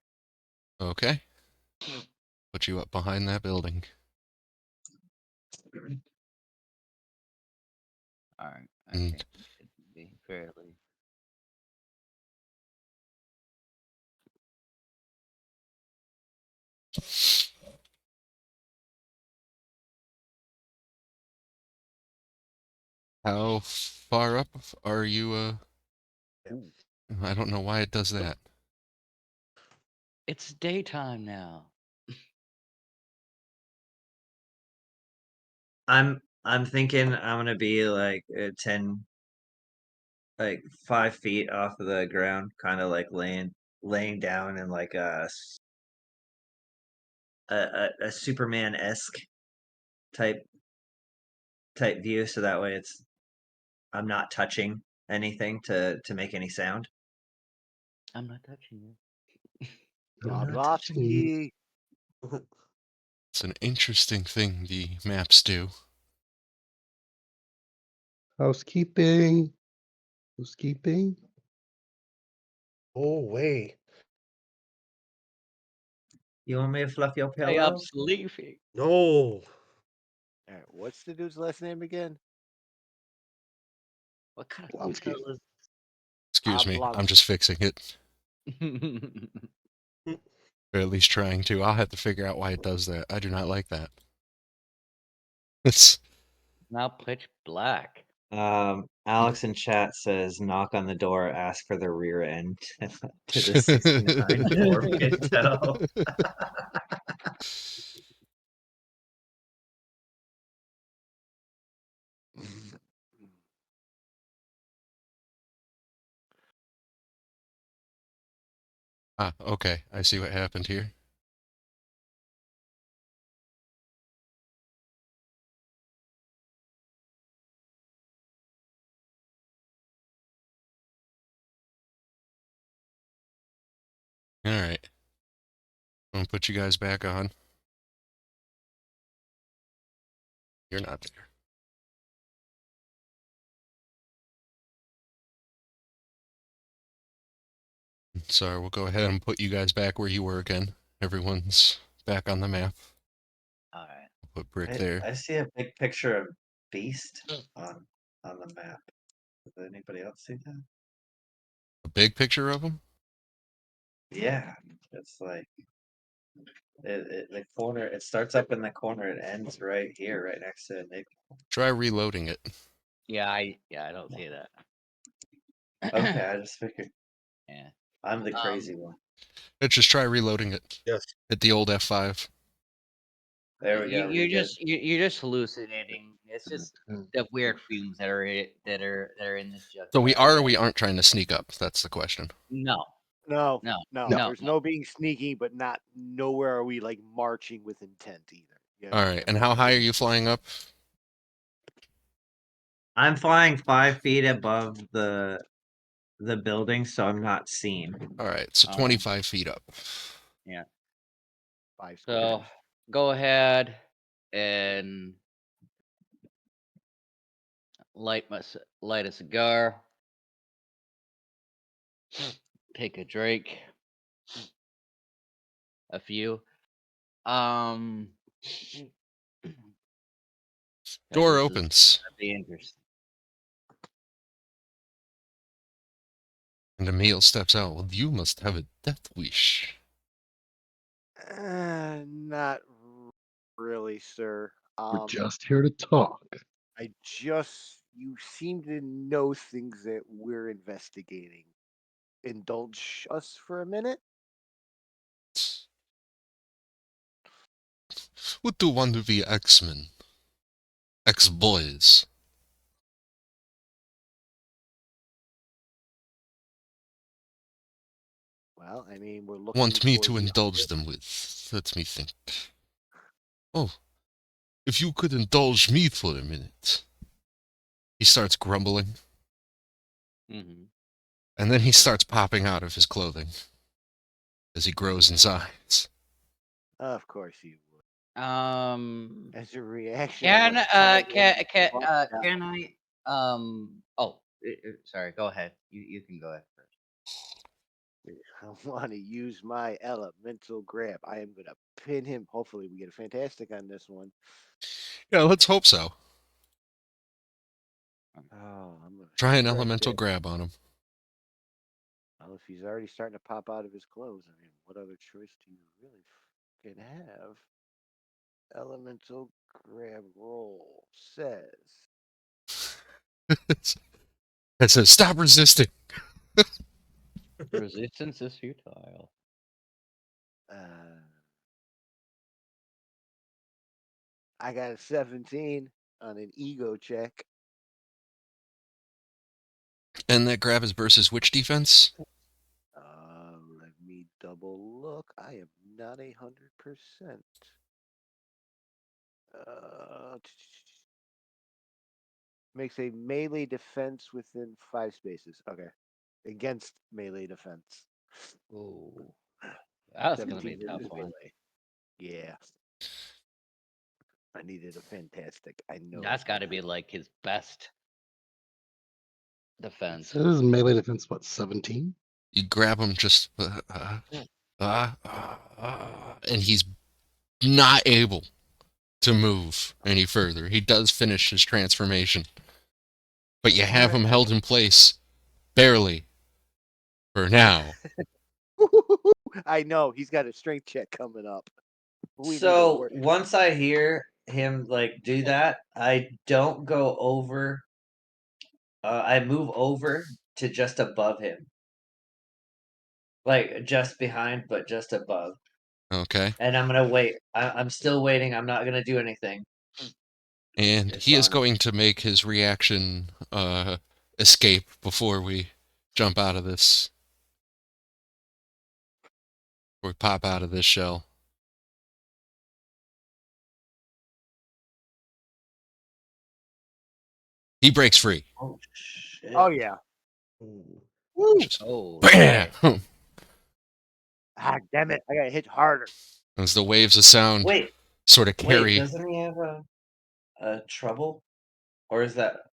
A: Okay. Put you up behind that building.
C: all right. I
A: And
C: think we should be fairly.
A: how far up are you?
B: Ooh.
A: I don't know why it does that.
C: It's daytime now.
D: I'm thinking I'm gonna be like 5 feet off of the ground, kind of like laying down in like a Superman esque type view, so that way I'm not touching anything to make any sound.
C: I'm not touching you.
E: I'm not touching you.
B: Bobrovsky.
A: It's an interesting thing the maps do.
E: Housekeeping. Housekeeping.
F: Oh, way.
D: You want me to fluff your
C: Hey, I'm
D: pillow?
C: sleeping.
F: No.
B: All right, what's the dude's last name again?
C: What kind
E: Blonsky.
C: of hell
A: Excuse me, I'm just fixing it.
C: is?
A: Or at least trying to. I'll have to figure out why it does that. I do not like that. It's
C: Now pitch black.
D: Alex in chat says, knock on the door, ask for the rear end to the 69 Ford Pinto.
A: okay. I see what happened here. All right. I'm gonna put you guys back on. You're not there. So we'll go ahead and put you guys back where you were again. Everyone's back on the map.
C: All right.
A: Put Brick there.
D: I see a big picture of Beast on the map. Does anybody else see that?
A: A big picture of him?
D: Yeah, it's like the corner. It starts up in the corner. It ends right here, right next to Nick.
A: Try reloading it.
C: Yeah, I don't see that.
D: Okay, I just figured
C: Yeah.
D: I'm the crazy one.
A: Let's just try reloading it.
F: Yes.
A: Hit the old F5.
D: There we go.
C: You're
D: We're good.
C: you're just hallucinating. It's just the weird fumes that are that are in this junkyard.
A: So we are or we aren't trying to sneak up? That's the question.
C: No.
B: No,
C: No.
B: no,
C: No.
B: there's no being sneaky, but not nowhere are we like marching with intent either. You
A: All right.
B: understand
A: And
B: what I
A: how
B: mean?
A: high are you flying up?
D: I'm flying 5 feet above the the building, so I'm not seen.
A: All right, so 25 feet up.
C: Yeah.
B: 5
C: So
B: squares.
C: go ahead and light a cigar. Take a drink. A few.
A: Door
C: this is
A: opens,
C: gonna be interesting.
A: and Emil steps out. Well, you must have a death wish.
B: Not really, sir.
E: We're just here to talk.
B: You seem to know things that we're investigating. Indulge us for a minute?
A: What do one of the X-Men? X-boys.
B: Well, I mean, we're looking
A: Want me
B: for
A: to
B: the
A: indulge them with? Let me think. Oh, if you could indulge me for a minute. He starts grumbling,
C: Mm-hmm.
A: and then he starts popping out of his clothing as he grows in size.
B: Of course you would. As a reaction, I
C: Can
B: want to tell
C: can I oh sorry, go ahead. You can go ahead first.
B: I want to use my elemental grab. I am going to pin him. Hopefully, we get a fantastic on this one.
A: Yeah, let's hope so.
B: Oh, I'm going to
A: Try an elemental grab on him.
B: Well, if he's already starting to pop out of his clothes, I mean, what other choice do you really can have? Elemental grab roll says.
A: It says, stop resisting.
C: Resistance is futile.
B: I got a 17 on an ego check.
A: And that grab is versus which defense?
B: Let me double look. I am not 100%. Makes a melee defense within 5 spaces. Okay. Against melee defense.
C: Ooh. That's gonna be a
B: 17
C: tough
B: is
C: one.
B: melee. Yeah. I needed a fantastic. I know.
C: That's gotta be like his best defense.
E: So his melee defense, what, 17?
A: You grab him just... and he's not able to move any further. He does finish his transformation. But you have him held in place, barely, for now.
B: I know. He's got a strength check coming up.
D: So once I hear him like do that, I don't go over. I move over to just above him, like just behind, but just above.
A: Okay.
D: And I'm gonna wait. I'm still waiting. I'm not gonna do anything.
A: And
D: It's
A: he is
D: on.
A: going to make his reaction escape before we jump out of this. Before we pop out of this shell. He breaks free.
D: Oh shit!
B: Oh yeah.
D: Ooh.
B: Woo!
A: Just
C: Oh
A: bam!
C: shit.
B: Ah, damn it! I got hit harder.
A: As the waves of sound
D: Wait,
A: sort of carry.
D: doesn't he have a trouble, or is that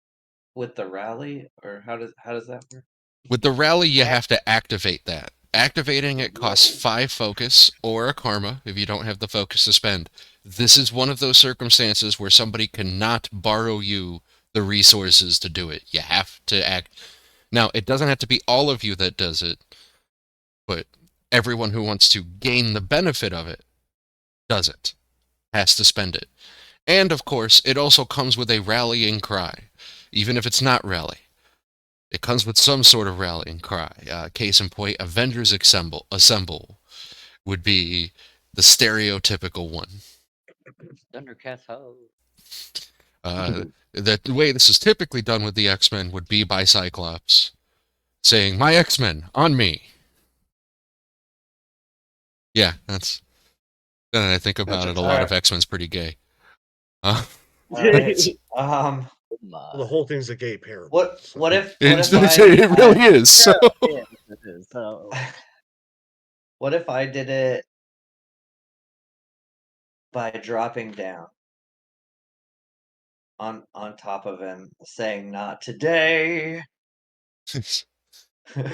D: with the rally, or how does that work?
A: With the rally, you have to activate that. Activating it costs 5 focus or a karma if you don't have the focus to spend. This is one of those circumstances where somebody cannot borrow you the resources to do it. You have to act. Now, it doesn't have to be all of you that does it, but everyone who wants to gain the benefit of it does it, has to spend it. And of course, it also comes with a rallying cry, even if it's not rally. It comes with some sort of rallying cry. Case in point, Avengers Assemble would be the stereotypical one.
C: Thundercats ho.
A: The way this is typically done with the X-Men would be by Cyclops saying, "My X-Men, on me." Yeah, that's... Then I think about it, a lot of X-Men's pretty gay.
D: All right.
C: my.
F: Well, the whole thing's a gay parable.
D: What
F: so-
D: what if
A: It
D: I
A: really is. So
C: Yeah, it is. So
D: what if I did it by dropping down on top of him, saying "Not today"?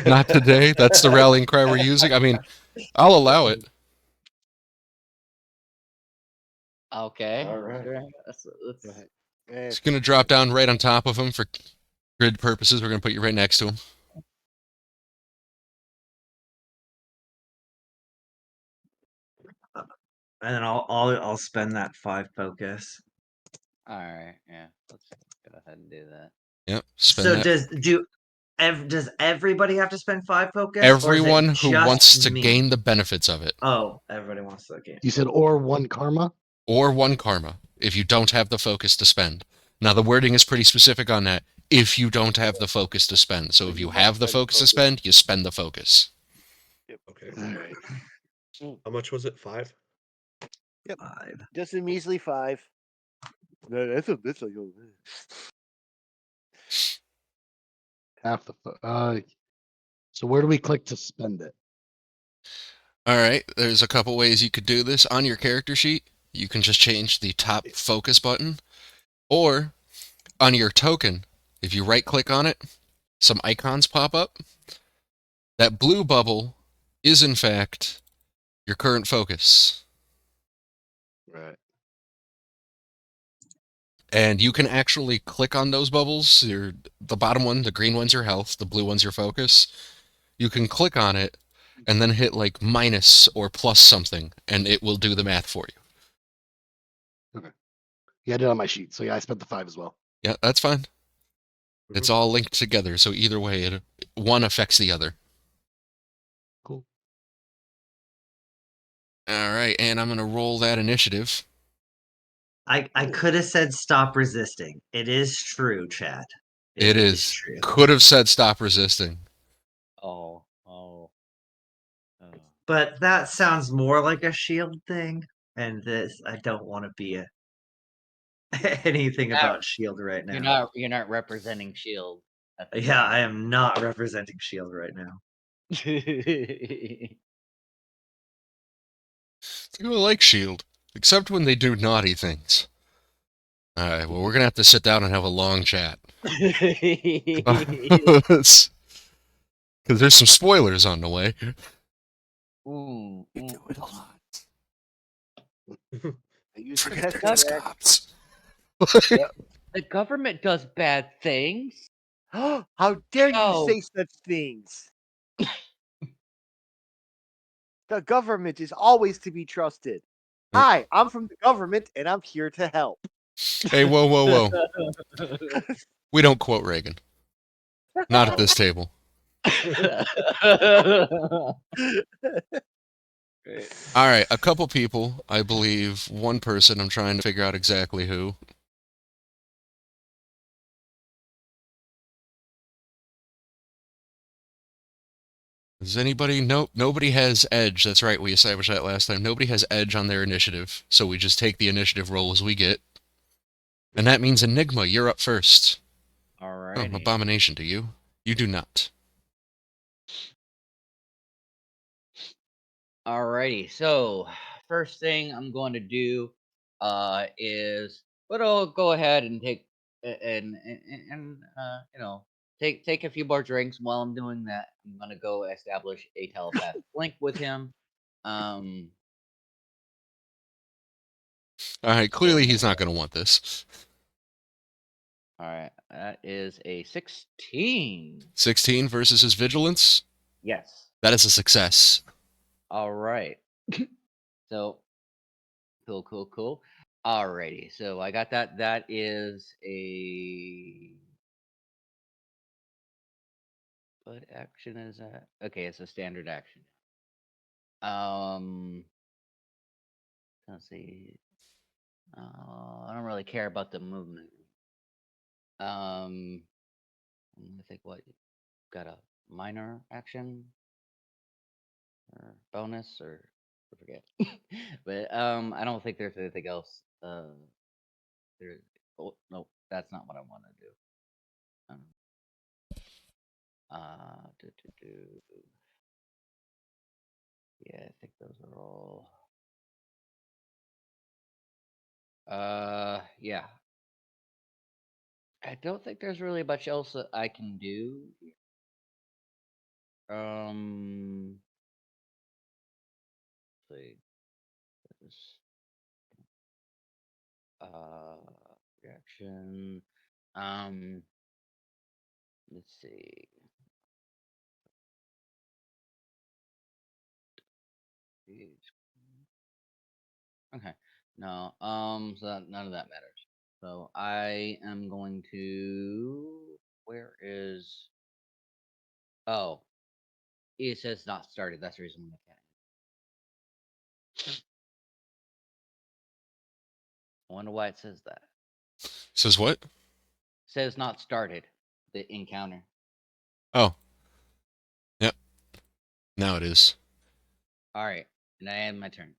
A: not today. That's the rallying cry we're using. I mean, I'll allow it.
C: okay.
D: All right.
C: Sure. Let's,
B: Go ahead.
A: It's gonna drop down right on top of him for grid purposes. We're gonna put you right next to him.
D: And then I'll spend that 5 focus.
C: all right. Yeah. Let's go ahead and do that.
A: Yep. Spend
D: So
A: that.
D: does everybody have to spend 5 focus?
A: Everyone
D: or is it
A: who
D: just
A: wants to
D: me?
A: gain the benefits of it,
D: Oh, everybody wants to gain.
E: You said or 1 karma.
A: or 1 karma, if you don't have the focus to spend. Now the wording is pretty specific on that. If you don't have the focus to spend, so if you have the focus to spend, you spend the focus.
F: Okay.
E: All right.
F: How much was it? 5?
D: 5.
B: Just a measly 5. No, that's like
E: Half the. So where do we click to spend it?
A: All right, there's a couple ways you could do this. On your character sheet, you can just change the top focus button, or on your token, if you right click on it, some icons pop up. That blue bubble is in fact your current focus.
B: Right.
A: And you can actually click on those bubbles. The bottom one, the green one's your health, the blue one's your focus. You can click on it and then hit like minus or plus something, and it will do the math for you.
E: Yeah, I did it on my sheet. So yeah, I spent the 5 as well.
A: Yeah, that's fine. It's all linked together, so either way, one affects the other.
E: Cool.
A: All right, and I'm going to roll that initiative.
D: I could have said stop resisting. It is true, Chad.
A: It is.
D: true.
A: Could have said stop resisting.
C: Oh.
D: But that sounds more like a shield thing, and this I don't want to be anything about shield right now.
C: You're not representing Shield.
D: Yeah, I am not representing shield right now.
A: People like S.H.I.E.L.D., except when they do naughty things. All right, well, we're going to have to sit down and have a long chat. Because there's some spoilers on the way.
C: Ooh,
A: We do it a lot.
B: You should
A: Forget
B: test
A: they're just
B: that.
A: cops.
C: the government does bad things.
B: How dare you
C: Oh.
B: say such things? The government is always to be trusted. Hi, I'm from the government and I'm here to help.
A: Hey, whoa. We don't quote Reagan. Not at this table. All right, a couple people, I believe. One person, I'm trying to figure out exactly who. Does anybody? Nope, nobody has edge. That's right, we established that last time. Nobody has edge on their initiative, so we just take the initiative roll as we get. And that means Enigma, you're up first.
C: All
A: Oh,
C: right.
A: Abomination, do you? You do not.
C: Alrighty, so first thing I'm going to do is, but I'll go ahead and take take a few more drinks. While I'm doing that, I'm gonna go establish a telepathic link with him.
A: All right, clearly he's not going to want this.
C: All right, that is a 16.
A: 16 versus his vigilance.
C: Yes.
A: That is a success.
C: All right. So cool. Alrighty, so I got that. That is a what action is that? Okay, it's a standard action. Let's see. I don't really care about the movement. I think what got a minor action or bonus or I forget. But I don't think there's anything else. There. Oh no, That's not what I want to do. Yeah, I think those are all. Yeah. I don't think there's really much else that I can do. Let's see. This, reaction. Let's see. Okay. No. So none of that matters. So I am going to. Where is? Oh, it says not started. That's the reason why I can't. I wonder why it says that.
A: Says what?
C: It says not started. The encounter.
A: Oh. Yep. Now it is.
C: All right, and I end my turn.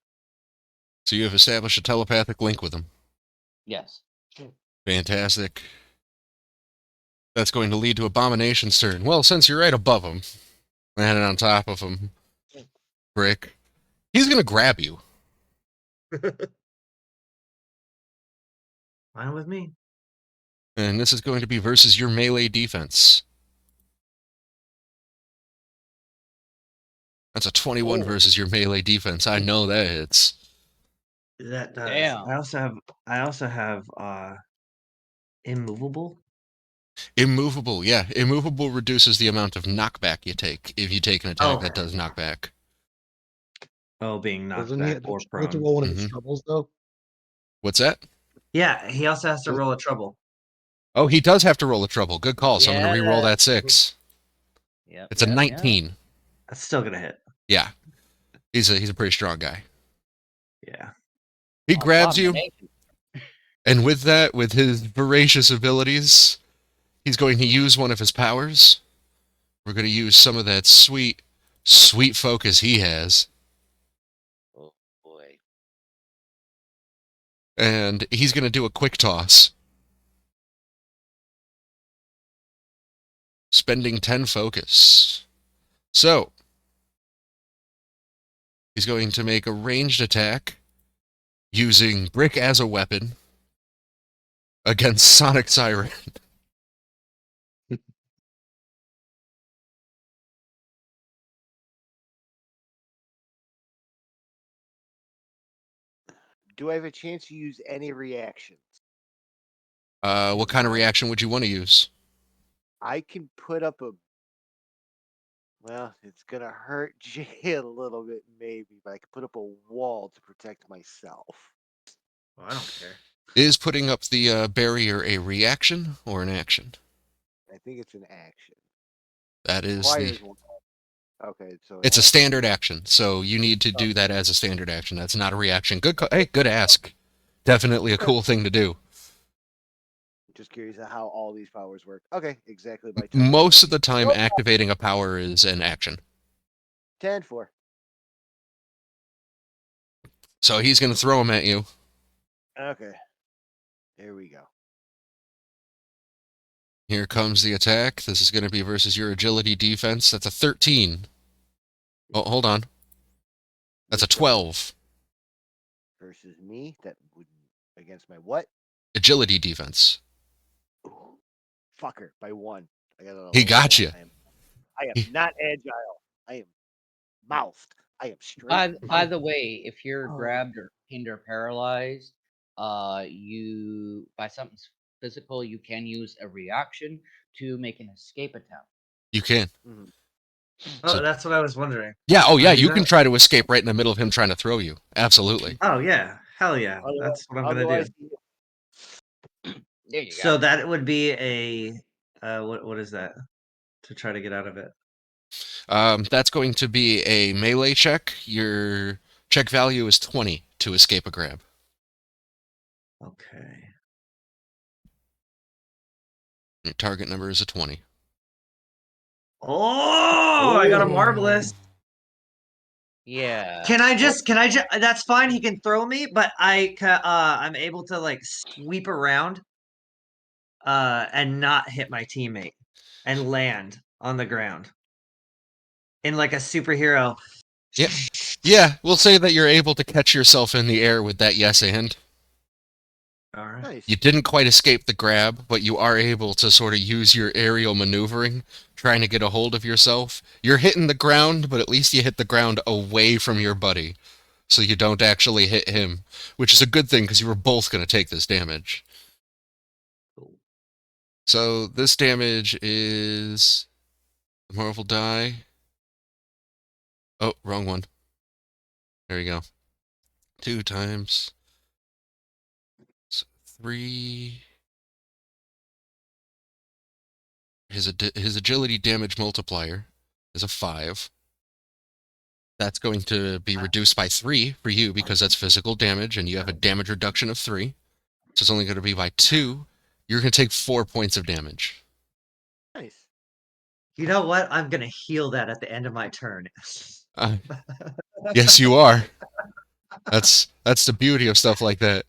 A: So you have established a telepathic link with him.
C: Yes.
A: Fantastic. That's going to lead to Abomination's turn. Well, since you're right above him, landing on top of him, Brick, he's going to grab you.
D: Fine with me.
A: And this is going to be versus your melee defense. That's a 21
D: Oh.
A: versus your melee defense. I know that hits.
D: That does.
C: Damn.
D: I also have immovable.
A: Immovable, yeah. Immovable reduces the amount of knockback you take if you take an attack that does knockback.
D: Oh, being knocked
E: Doesn't he
D: back
E: have
D: or
E: to
D: prone.
E: roll one of his troubles though?
A: What's that?
D: Yeah, he also has to roll a trouble.
A: Oh, he does have to roll a trouble. Good call. So I'm going to
C: Yeah.
A: re-roll that 6.
C: Yep.
A: It's a 19.
D: That's still gonna hit.
A: Yeah. He's a pretty strong guy.
D: Yeah.
A: He grabs you,
C: Abomination.
A: and with that, with his voracious abilities, he's going to use one of his powers. We're going to use some of that sweet, sweet focus he has.
C: Oh boy.
A: And he's going to do a quick toss. Spending 10 focus. So, he's going to make a ranged attack using Brick as a weapon against Sonic Siren.
B: Do I have a chance to use any reactions?
A: What kind of reaction would you want to use?
B: I can put up a. Well, it's gonna hurt Jay a little bit, maybe, but I can put up a wall to protect myself.
D: Well, I don't care.
A: Is putting up the barrier a reaction or an action?
B: I think it's an action.
A: That is the.
B: Requires one. Okay, so
A: It's a standard action, so you need to do that as a standard action. That's not a reaction. Hey, good ask. Definitely a cool thing to do.
B: Just curious how all these powers work. Okay, exactly my turn.
A: Most of the time, activating a power is an action.
B: 10-4.
A: So he's going to throw him at you.
B: Okay. Here we go.
A: Here comes the attack. This is going to be versus your agility defense. That's a 13. Oh, hold on. That's a 12.
B: Versus me. That would against my what?
A: Agility defense.
B: Ooh, fucker by 1. I got
A: He got you.
B: I am not agile. I am mouthed. I am straight.
C: By the way, if you're
B: Oh.
C: grabbed or pinned or paralyzed, you by something physical, you can use a reaction to make an escape attempt.
A: You can.
B: Mhm.
D: Oh,
A: So-
D: that's what I was wondering.
A: Yeah, oh yeah,
D: do
A: you
D: that?
A: can try to escape right in the middle of him trying to throw you. Absolutely.
D: Oh yeah, hell yeah. That's what I'm gonna do.
B: Otherwise,
C: There you
D: So
C: go.
D: that would be a what is that? To try to get out of it.
A: That's going to be a melee check. Your check value is 20 to escape a grab.
D: Okay.
A: Your target number is a 20.
D: Oh, I got a marvelous.
C: Yeah.
D: Can I just that's fine, he can throw me, but I'm able to like sweep around and not hit my teammate and land on the ground in like a superhero.
A: Yeah. Yeah, we'll say that you're able to catch yourself in the air with that yes and.
D: All right.
B: Nice.
A: You didn't quite escape the grab, but you are able to sort of use your aerial maneuvering, trying to get a hold of yourself. You're hitting the ground, but at least you hit the ground away from your buddy, so you don't actually hit him, which is a good thing because you were both going to take this damage.
D: Cool.
A: So this damage is the Marvel die. Oh, wrong one. There you go. 2 times 3. His agility damage multiplier is a 5. That's going to be reduced by 3 for you because that's physical damage, and you have a damage reduction of 3. So it's only going to be by 2. You're going to take 4 points of damage.
B: Nice.
D: You know what? I'm gonna heal that at the end of my turn.
A: Yes, you are. That's the beauty of stuff like that.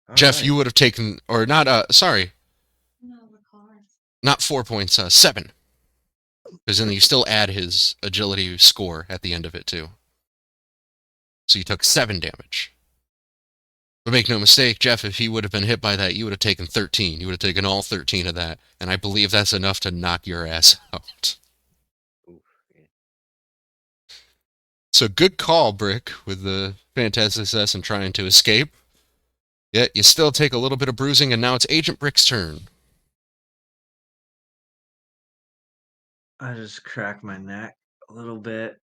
D: All
A: Jeff,
D: right.
A: you would have taken, or not, sorry, not 4 points, 7. Because then you still add his agility score at the end of it, too. So you took 7 damage. But make no mistake, Jeff, if he would have been hit by that, you would have taken 13. You would have taken all 13 of that. And I believe that's enough to knock your ass out.
B: Oof, yeah.
A: So good call, Brick, with the fantastic success in trying to escape. Yet you still take a little bit of bruising, and now it's Agent Brick's turn.
D: I just crack my neck a little bit,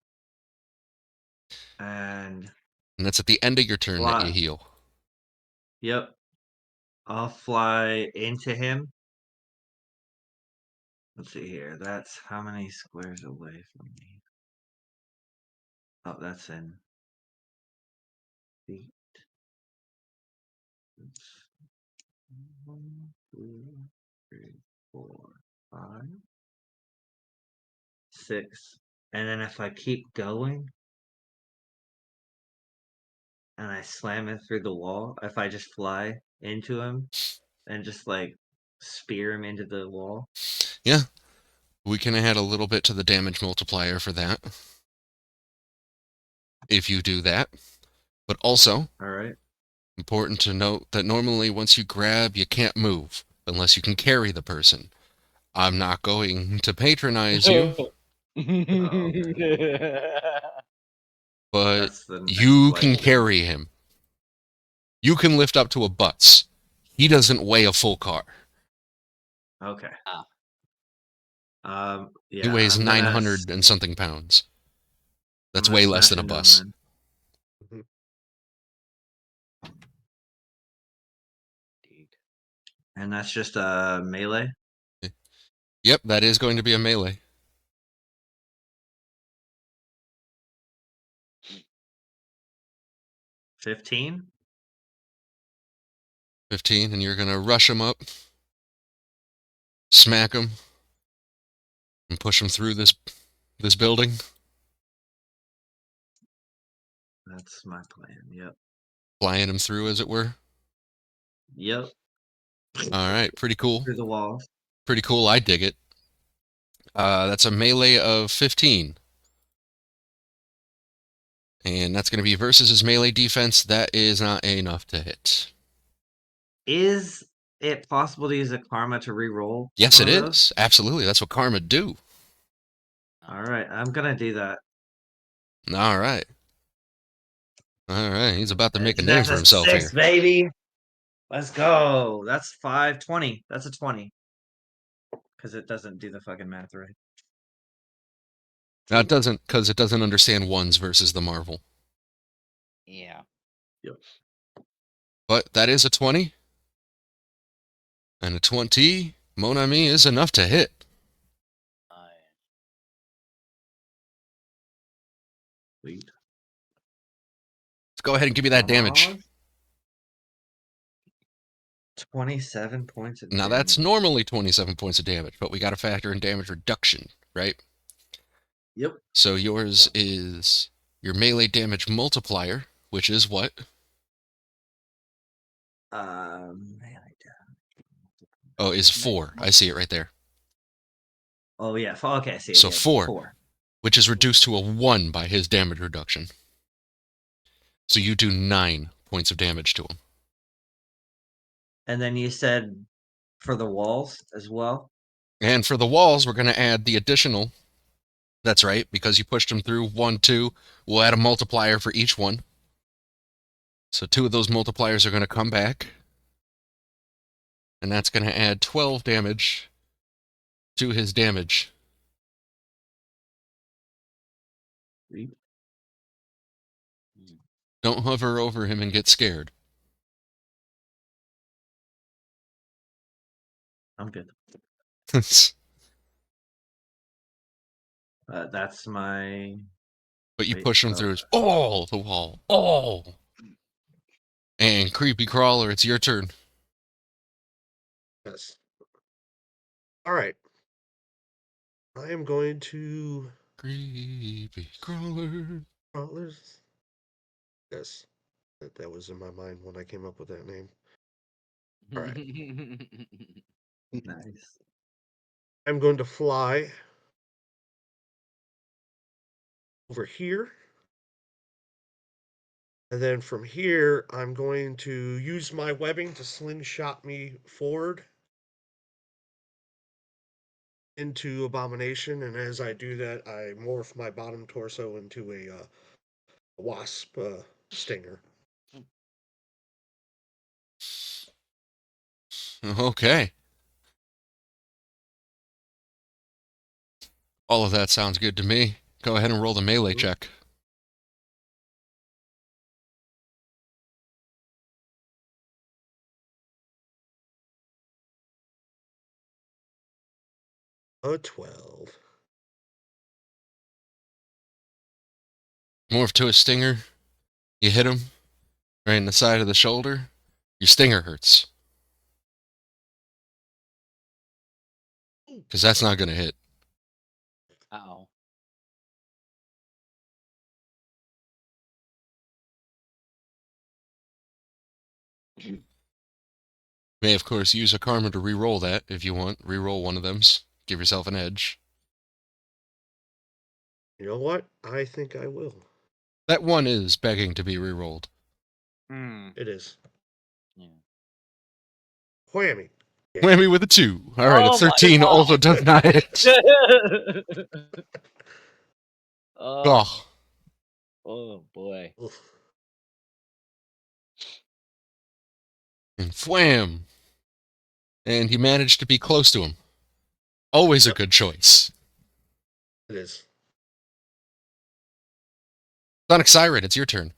D: and
A: And that's at the end of your turn that you heal.
D: yep, I'll fly into him. Let's see here. That's how many squares away from me? Oh, that's in feet. It's 1, 2, 3, 4, 5, 6. And then if I keep going and I slam it through the wall, if I just fly into him and just like spear him into the wall.
A: Yeah. We can add a little bit to the damage multiplier for that. If you do that. But also,
D: All right.
A: important to note that normally once you grab, you can't move unless you can carry the person. I'm not going to patronize you, but
D: That's the next
A: you
D: flight
A: can
D: thing.
A: carry him. You can lift up to a butts. He doesn't weigh a full car.
D: Okay.
A: He
D: Yeah,
A: weighs
D: I'm gonna
A: 900 and something pounds. That's
D: I'm gonna
A: way less
D: smash
A: than a
D: into him
A: bus.
D: then. And that's just a melee.
A: Yep, that is going to be a melee.
D: 15.
A: 15, and you're going to rush him up, smack him, and push him through this building.
D: That's my plan. Yep.
A: Flying him through, as it were.
D: Yep.
A: All right, pretty cool.
D: Through the walls.
A: Pretty cool. I dig it. That's a melee of 15. And that's going to be versus his melee defense. That is not enough to hit.
D: Is it possible to use a karma to re-roll?
A: Yes,
D: one
A: it
D: of those?
A: is. Absolutely. That's what karma do.
D: All right, I'm gonna do that.
A: All right. All right. He's about to make a name
D: That's
A: for
D: a
A: himself
D: 6,
A: here.
D: baby. Let's go. That's 5, 20. That's a 20. Because it doesn't do the fucking math right.
A: Now, it doesn't, because it doesn't understand ones versus the Marvel.
C: Yeah.
D: Yep.
A: But that is a 20. And a 20, Mon Ami, is enough to hit.
D: Sweet.
A: Let's go ahead and give me that damage.
D: Barrage? 27 points of
A: Now,
D: damage.
A: that's normally 27 points of damage, but we got to factor in damage reduction, right?
D: Yep.
A: So yours is your melee damage multiplier, which is what?
D: Melee damage.
A: Oh, is 4. I see it right there.
D: Oh yeah. Okay, I see it.
A: So
D: Yeah,
A: 4,
D: 4.
A: which is reduced to a 1 by his damage reduction. So you do 9 points of damage to him.
D: And then you said for the walls as well.
A: And for the walls, we're going to add the additional. That's right, because you pushed him through 1, 2. We'll add a multiplier for each one. So 2 of those multipliers are going to come back. And that's going to add 12 damage to his damage. Don't hover over him and get scared.
D: I'm good.
A: But
D: That's my.
A: you
D: Wait,
A: push him through his, oh, the wall. Oh! And Creepy Crawler, it's your turn.
F: Yes. All right. I am going to
A: Creepy Crawler.
F: Crawlers. Yes. That was in my mind when I came up with that name. All right.
D: Nice.
F: I'm going to fly over here. And then from here, I'm going to use my webbing to slingshot me forward into Abomination. And as I do that, I morph my bottom torso into a wasp stinger.
A: Okay. All of that sounds good to me. Go ahead and roll the melee check.
F: A 12.
A: Morph to a stinger. You hit him right in the side of the shoulder. Your stinger hurts. Because that's not going to hit.
C: Ow.
A: May, of course, use a karma to re-roll that if you want. Re-roll one of them. Give yourself an edge.
F: You know what? I think I will.
A: That one is begging to be re-rolled.
F: It is.
C: Yeah.
F: Whammy.
A: Whammy with a 2. All right, a
C: Oh my
A: 13
C: God.
A: also does not hit.
C: oh,
A: Oh,
C: oh boy.
F: Ugh.
A: and wham! And he managed to be close to him. Always a
F: Yep.
A: good choice.
F: It is.
A: Sonic Siren, it's your turn.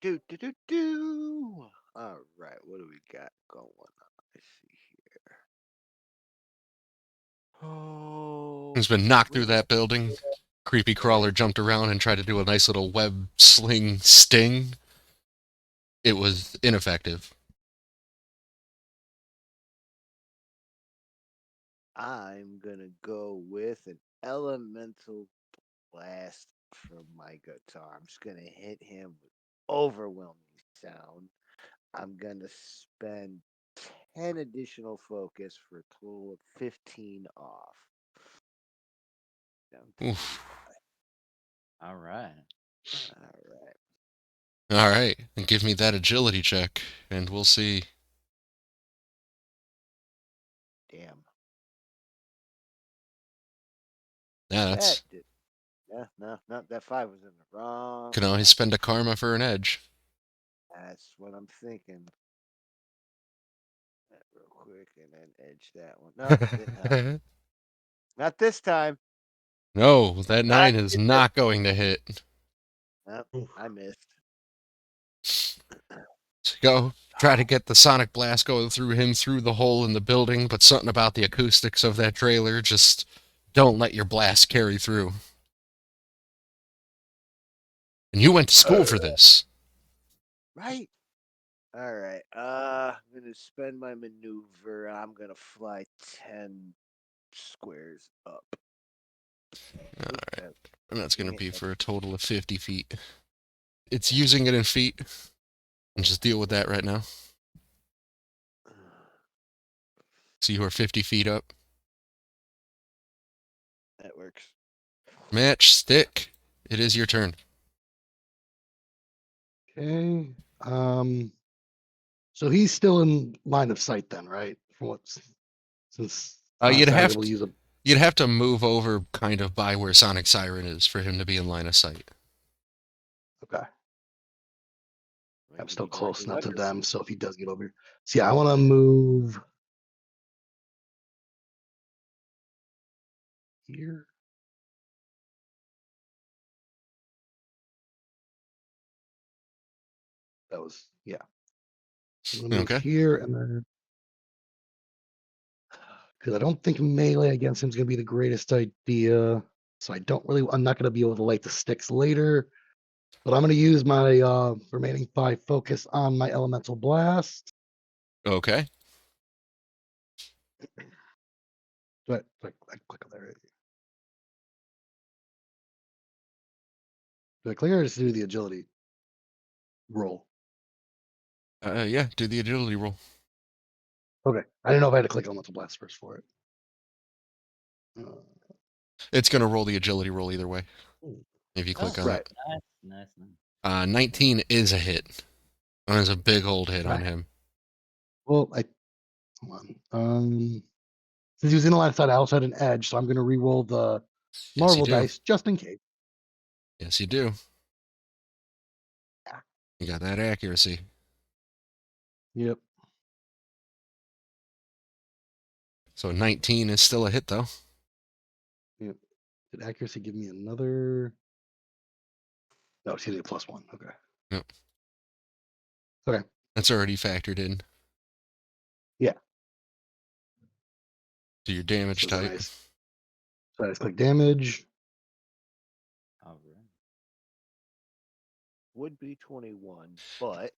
B: Do do do do. All right, what do we got going on? Let's see here. Oh,
A: He's been knocked through
B: where-
A: that building. Creepy Crawler jumped around and tried to do a nice little web sling sting. It was ineffective.
B: I'm gonna go with an elemental blast from my guitar. I'm just gonna hit him with overwhelming sound. I'm gonna spend 10 additional focus for a total of 15 off. Down to
A: Oof.
C: All right.
B: All right.
A: All right, and give me that agility check, and we'll see.
B: Damn.
A: Yeah,
B: That
A: that's.
B: did. Yeah, no, that 5 was in the wrong.
A: Can always spend a karma for an edge.
B: That's what I'm thinking. That real quick and then edge that one. No, not this time.
A: No, that
B: Not
A: 9 is
B: this
A: not going to hit.
B: Nope,
F: Oof.
B: I missed.
A: Go try to get the sonic blast going through him through the hole in the building, but something about the acoustics of that trailer just don't let your blast carry through. And you went to school for this.
B: Right. All right. I'm gonna spend my maneuver. I'm gonna fly 10 squares up. Oop, that-
A: And that's going to
B: dang
A: be
B: it.
A: for a total of 50 feet. It's using it in feet. And just deal with that right now. So you are 50 feet up.
B: That works.
A: Matchstick. It is your turn.
E: Okay. So he's still in line of sight then, right? From what's since
A: You'd
E: Sonic's
A: have
E: able to use a.
A: You'd have to move over kind of by where Sonic Siren is for him to be in line of sight.
E: Okay.
B: Might
E: I'm
B: be
E: still close
B: directly
E: enough to
B: under
E: them,
B: me.
E: so if he does get over here. So yeah, I want to move here. That was, yeah. I'm gonna move
A: Okay.
E: here and then because I don't think melee against him is gonna be the greatest idea. So I'm not gonna be able to light the sticks later. But I'm gonna use my remaining 5 focus on my elemental blast.
A: Okay.
E: I click on there. Do I click or just do the agility roll?
A: Yeah, do the agility roll.
E: Okay. I didn't know if I had to click elemental blast first for it.
A: It's going to roll the agility roll either way
E: Ooh.
A: if you click
C: Oh,
A: on
E: Right.
A: it.
C: nice, nice.
A: 19 is a hit. That is a big old hit on
E: Okay.
A: him.
E: Well, hold on. Since he was in the line of sight, I also had an edge, so I'm gonna re-roll the
A: Yes, you
E: Marvel
A: do.
E: dice just in case.
A: Yes, you do.
E: Yeah.
A: You got that accuracy.
E: Yep.
A: So 19 is still a hit, though.
E: Yep. Did accuracy give me another? No, it's getting a +1. Okay.
A: Yep.
E: Okay.
A: That's already factored in
E: Yeah.
A: to your damage
E: So then
A: type.
E: I just click damage.
C: All right.
B: Would be 21, but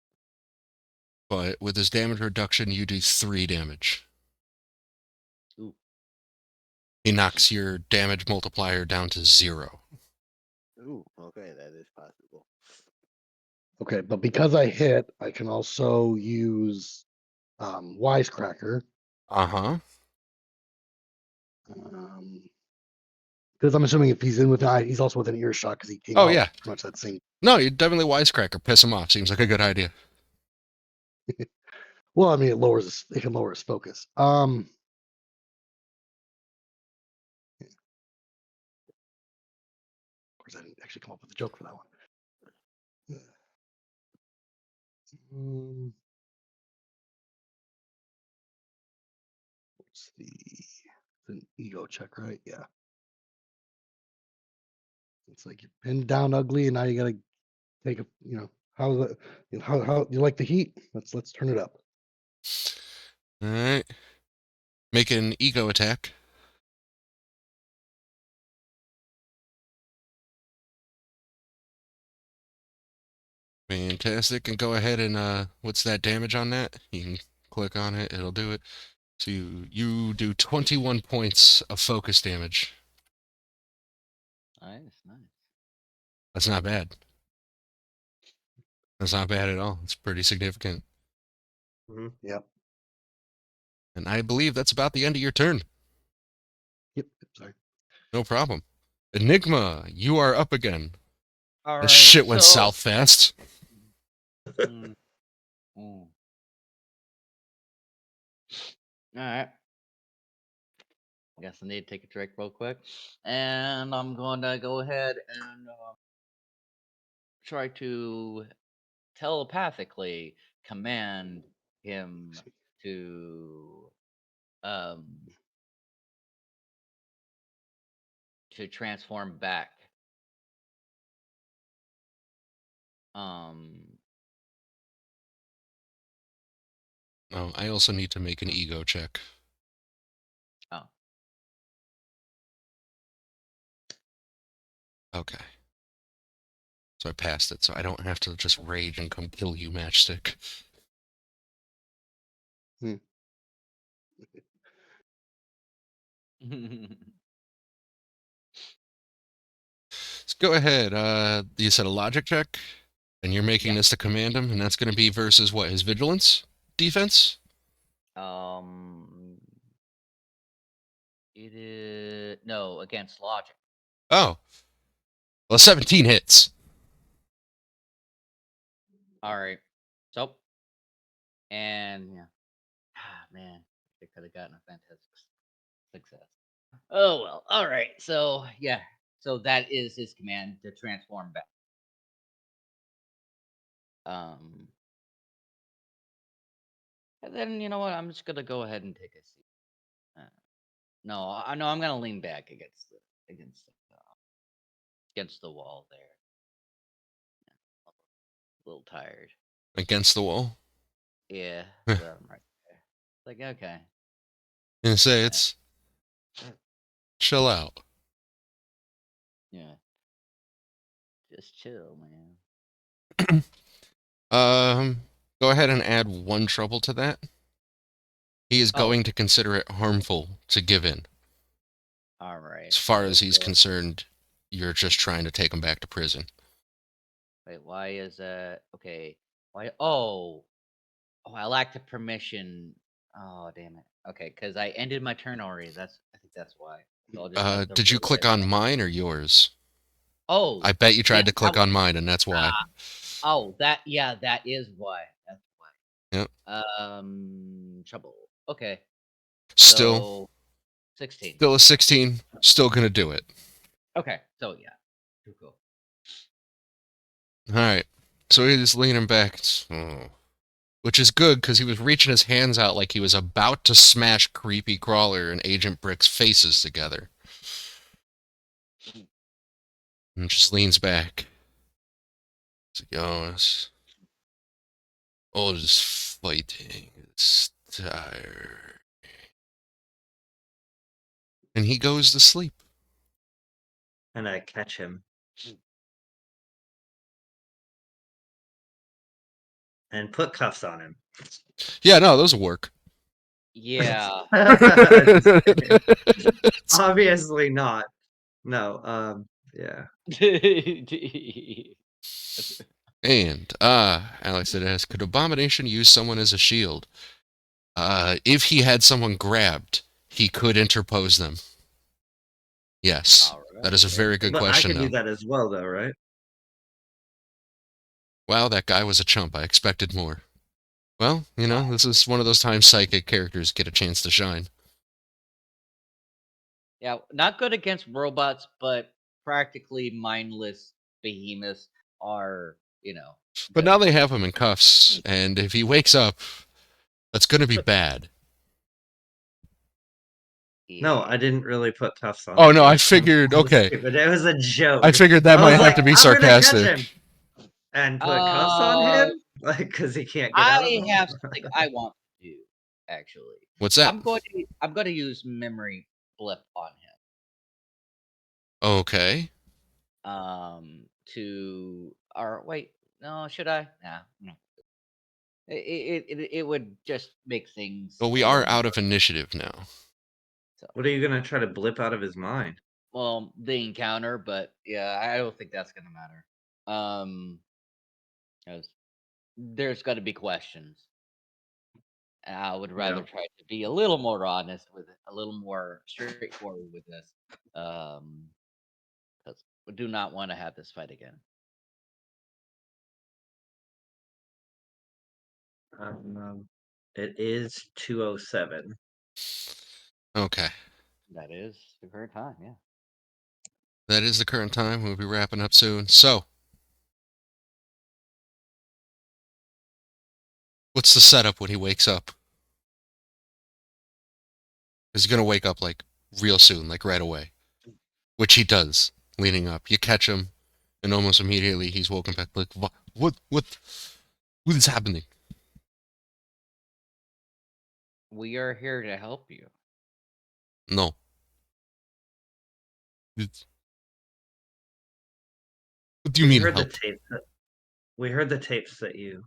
A: But with his damage reduction, you do 3 damage.
C: Ooh.
A: He knocks your damage multiplier down to 0.
B: ooh, okay, that is possible.
E: Okay, but because I hit, I can also use Wisecracker.
A: Uh-huh.
E: Because I'm assuming if he's in with he's also within earshot because he came
A: Oh,
E: out
A: yeah.
E: pretty much that same.
A: No, you definitely wisecracker. Piss him off. Seems like a good idea.
E: Well, I mean, it can lower his focus. Of course, I didn't actually come up with a joke for that one. What's it's an ego check, right? Yeah. It's like you're pinned down ugly, and now you gotta take how you like the heat? Let's turn it up.
A: All right. Make an ego attack. Fantastic. And go ahead and what's that damage on that? You can click on it. It'll do it. So you do 21 points of focus damage.
C: Nice.
A: That's not bad. That's not bad at all. It's pretty significant.
E: Yep.
A: And I believe that's about the end of your turn.
E: Yep. Sorry.
A: No problem. Enigma, you are up again.
C: All
A: This
C: right.
A: shit went
C: so,
A: south fast.
C: mm, All right. I guess I need to take a drink real quick, and I'm going to go ahead and try to telepathically command him to um transform back. Um
A: Oh, I also need to make an ego check.
C: oh.
A: Okay. So I passed it, so I don't have to just rage and come kill you, Matchstick. So go ahead. You said a logic check, and you're making
C: Yeah.
A: this to command him, and that's going to be versus what? His vigilance defense?
C: um It is no against logic.
A: Oh. Well, 17 hits.
C: All right. So, and yeah, man, I could have gotten a fantastic success. Oh well. All right. So yeah. So that is his command to transform back. Um. And then you know what? I'm just gonna go ahead and take a seat. No, I know I'm gonna lean back against the wall there. A little tired.
A: Against the wall.
C: Yeah,
A: Huh.
C: so I'm right there. Like okay.
A: And say it's chill out.
C: Yeah. Just chill, man.
A: Go ahead and add 1 trouble to that. He is
C: Oh.
A: going to consider it harmful to give in.
C: All right.
A: As far as he's
C: So-
A: concerned, you're just trying to take him back to prison.
C: Wait, why is that? Okay. Why? Oh, I lack the permission. Oh, damn it. Okay, because I ended my turn already. I think that's why. So I'll just have to
A: Did you click on
C: realize-
A: mine or yours?
C: Oh,
A: I bet you tried
C: yeah,
A: to click on mine, and that's why.
C: that is why. That's why.
A: Yep.
C: Trouble. Okay.
A: Still,
C: So, 16.
A: still a 16. Still gonna do it.
C: Okay. So yeah. Cool.
A: All right. So he's leaning back, which is good because he was reaching his hands out like he was about to smash Creepy Crawler and Agent Brick's faces together. And just leans back. He goes, all this fighting is tired. And he goes to sleep.
D: And I catch him. And put cuffs on him.
A: Yeah, no, those will work.
C: Yeah.
D: Obviously not. No, yeah.
A: And, Alex said, as could Abomination use someone as a shield? If he had someone grabbed, he could interpose them. Yes.
C: Alright,
A: That is a very good
D: But
A: question,
D: I could
A: though.
D: do that as well, though, right?
A: Wow, that guy was a chump. I expected more. Well, you know, this is one of those times psychic characters get a chance to shine.
C: Yeah, not good against robots, but practically mindless behemoths are,
A: But
C: good.
A: now they have him in cuffs, and if he wakes up, that's going to be bad.
D: No, I didn't really put cuffs on.
A: Oh,
D: him.
A: no, I figured, okay.
D: But it was a joke.
A: I figured that
D: I
A: might
D: was
A: have
D: like,
A: to be
D: I'm gonna catch
A: sarcastic.
D: him and put cuffs on him, like because he can't get out of
C: I
D: them.
C: have something I want to do, actually.
A: What's that?
C: I'm going to use memory blip on
A: Okay.
C: him. Or wait, no, should I? Nah, no. It would just make things.
A: Well, we
C: a
A: are
C: little
A: out
C: more-
A: of initiative now.
D: What are you gonna try to blip out of his mind?
C: Well, the encounter, but yeah, I don't think that's gonna matter. 'Cause there's got to be questions. And I would rather try to be a little more honest with it, a little more straightforward with this. Because we do not want to have this fight again.
D: It is 2:07.
A: Okay.
C: That is the current time, yeah.
A: That is the current time. We'll be wrapping up soon. So, what's the setup when he wakes up? He's going to wake up, like, real soon, like right away. Which he does, leaning up. You catch him, and almost immediately he's woken back, like, what is happening?
C: We are here to help you.
A: No. What do you mean
D: heard
A: help?
D: We heard the tapes that you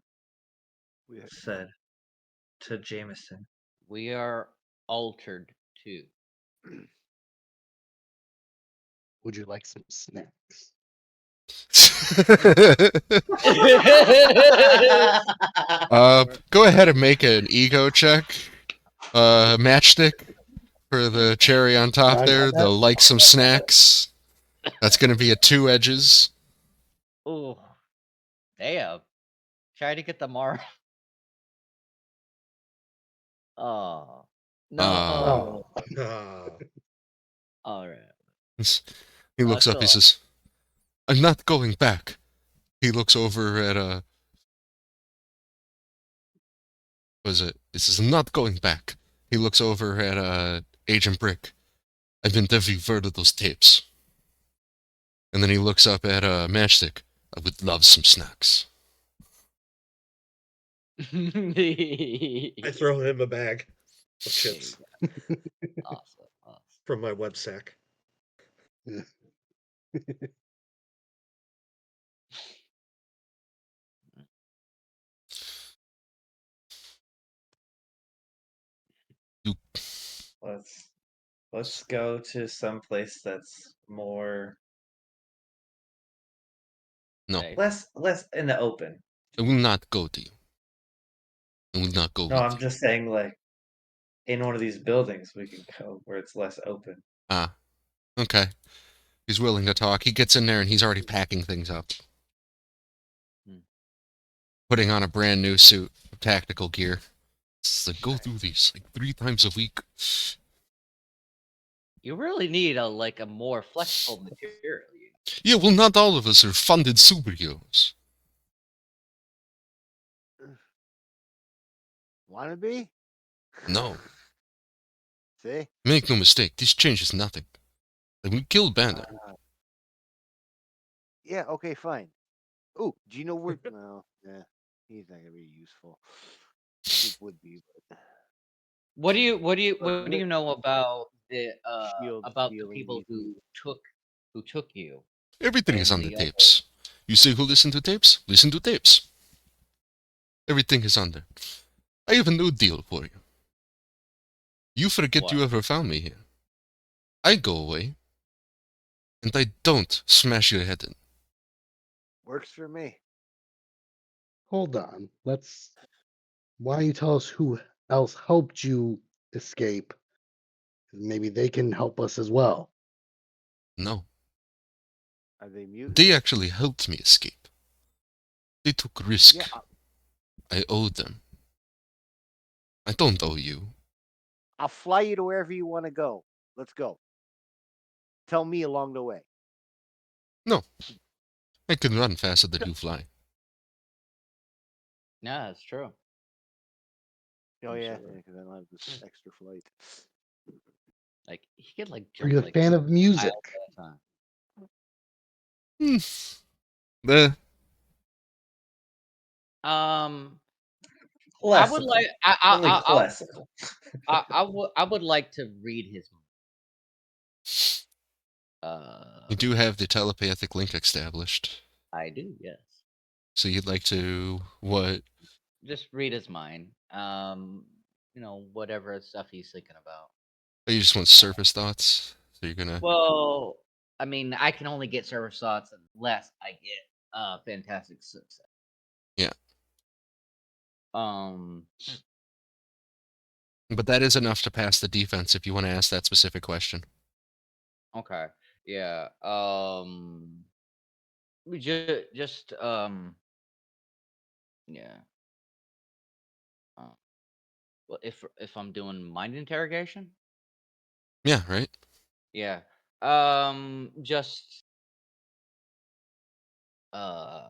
B: We had-
D: said to Jameson.
C: We are altered too.
E: Would you like some snacks?
A: Go ahead and make an ego check. Matchstick. For the cherry on top
E: I got
A: there,
E: that.
A: they'll like some snacks. That's going to be a 2 edges.
C: Oh, damn. Try to get the mark. Oh. No.
A: Oh.
F: Ah,
C: All right.
A: He looks up, he
C: Cool.
A: says, I'm not going back. He looks over at, what is it? He says, I'm not going back. He looks over at, Agent Brick. I've been to every word of those tapes. And then he looks up at, Matchstick. I would love some snacks.
F: I throw him a bag of chips
C: Awesome.
F: from my web sack.
A: You,
D: Let's go to some place that's more
A: no,
C: Safe.
D: less in the open.
A: I will not go to you. I will not go
D: No,
A: with
D: I'm
A: you.
D: just saying like in one of these buildings we can go where it's less open.
A: Ah, okay. He's willing to talk. He gets in there and he's already packing things up. Putting on a brand new suit of tactical gear. It's like, go through these like 3 times a week.
C: You really need a more flexible material.
A: Yeah, well, not all of us are funded superheroes.
B: Wanna be?
A: No.
B: See?
A: Make no mistake, this changes nothing. Like, we killed Bandit.
B: Yeah, okay, fine. Ooh, do you know where? No, yeah, he's not gonna be useful. He would be, but
C: What do you
B: But
C: know about
B: Shield
C: the
B: stealing
C: people
B: these.
C: who took you
A: Everything is
C: and
A: on the
C: the other?
A: tapes. You say who listen to tapes? Listen to tapes. Everything is on there. I have a new deal for you. You forget
C: What?
A: you ever found me here. I go away, and I don't smash your head in.
B: Works for me.
E: Hold on. Why don't you tell us who else helped you escape? Maybe they can help us as well.
A: No,
B: Are they mutants?
A: they actually helped me escape. They took risk.
B: Yeah,
A: I owed them. I don't owe you.
B: I'll fly you to wherever you want to go. Let's go. Tell me along the way.
A: No, I can run faster than you fly.
C: Yeah, that's true.
B: Oh
C: I'm
B: yeah,
C: sure.
B: because I don't have this extra flight.
C: Like he could like
E: Are
C: jump
E: you a
C: like
E: fan of music?
C: miles
A: Hmm. The
C: at a time. I would
D: Classical.
C: like
D: Only classical.
C: I would like to read his
A: you do have the telepathic link established.
C: I do, yes.
A: So you'd like to what?
C: Just read his mind. Whatever stuff he's thinking about.
A: Oh, you just want surface thoughts? So you're gonna
C: Well, I mean, I can only get service thoughts unless I get fantastic success.
A: Yeah.
C: Um
A: But that is enough to pass the defense if you want to ask that specific question.
C: okay. Yeah. We just yeah. Well, if I'm doing mind interrogation?
A: Yeah, right?
C: Yeah. Just uh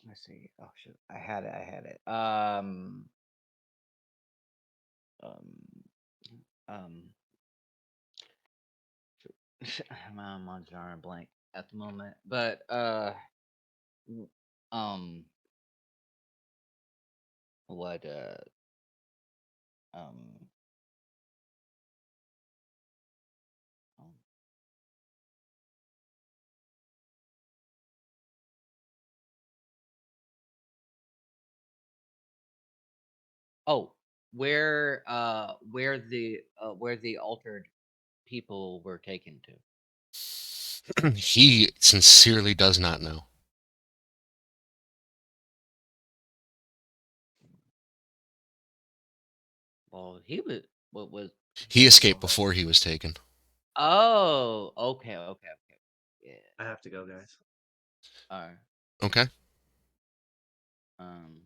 C: let's see. Oh shit. I had it. Um um I'm on drawing a blank at the moment. But w- um what um um, oh where the altered people were taken to.
A: He sincerely does not know.
C: Well, he was. What was?
A: He escaped
D: Okay.
A: before he was taken.
C: Oh, okay. Yeah.
D: I have to go, guys.
C: All right.
A: Okay,
C: Um.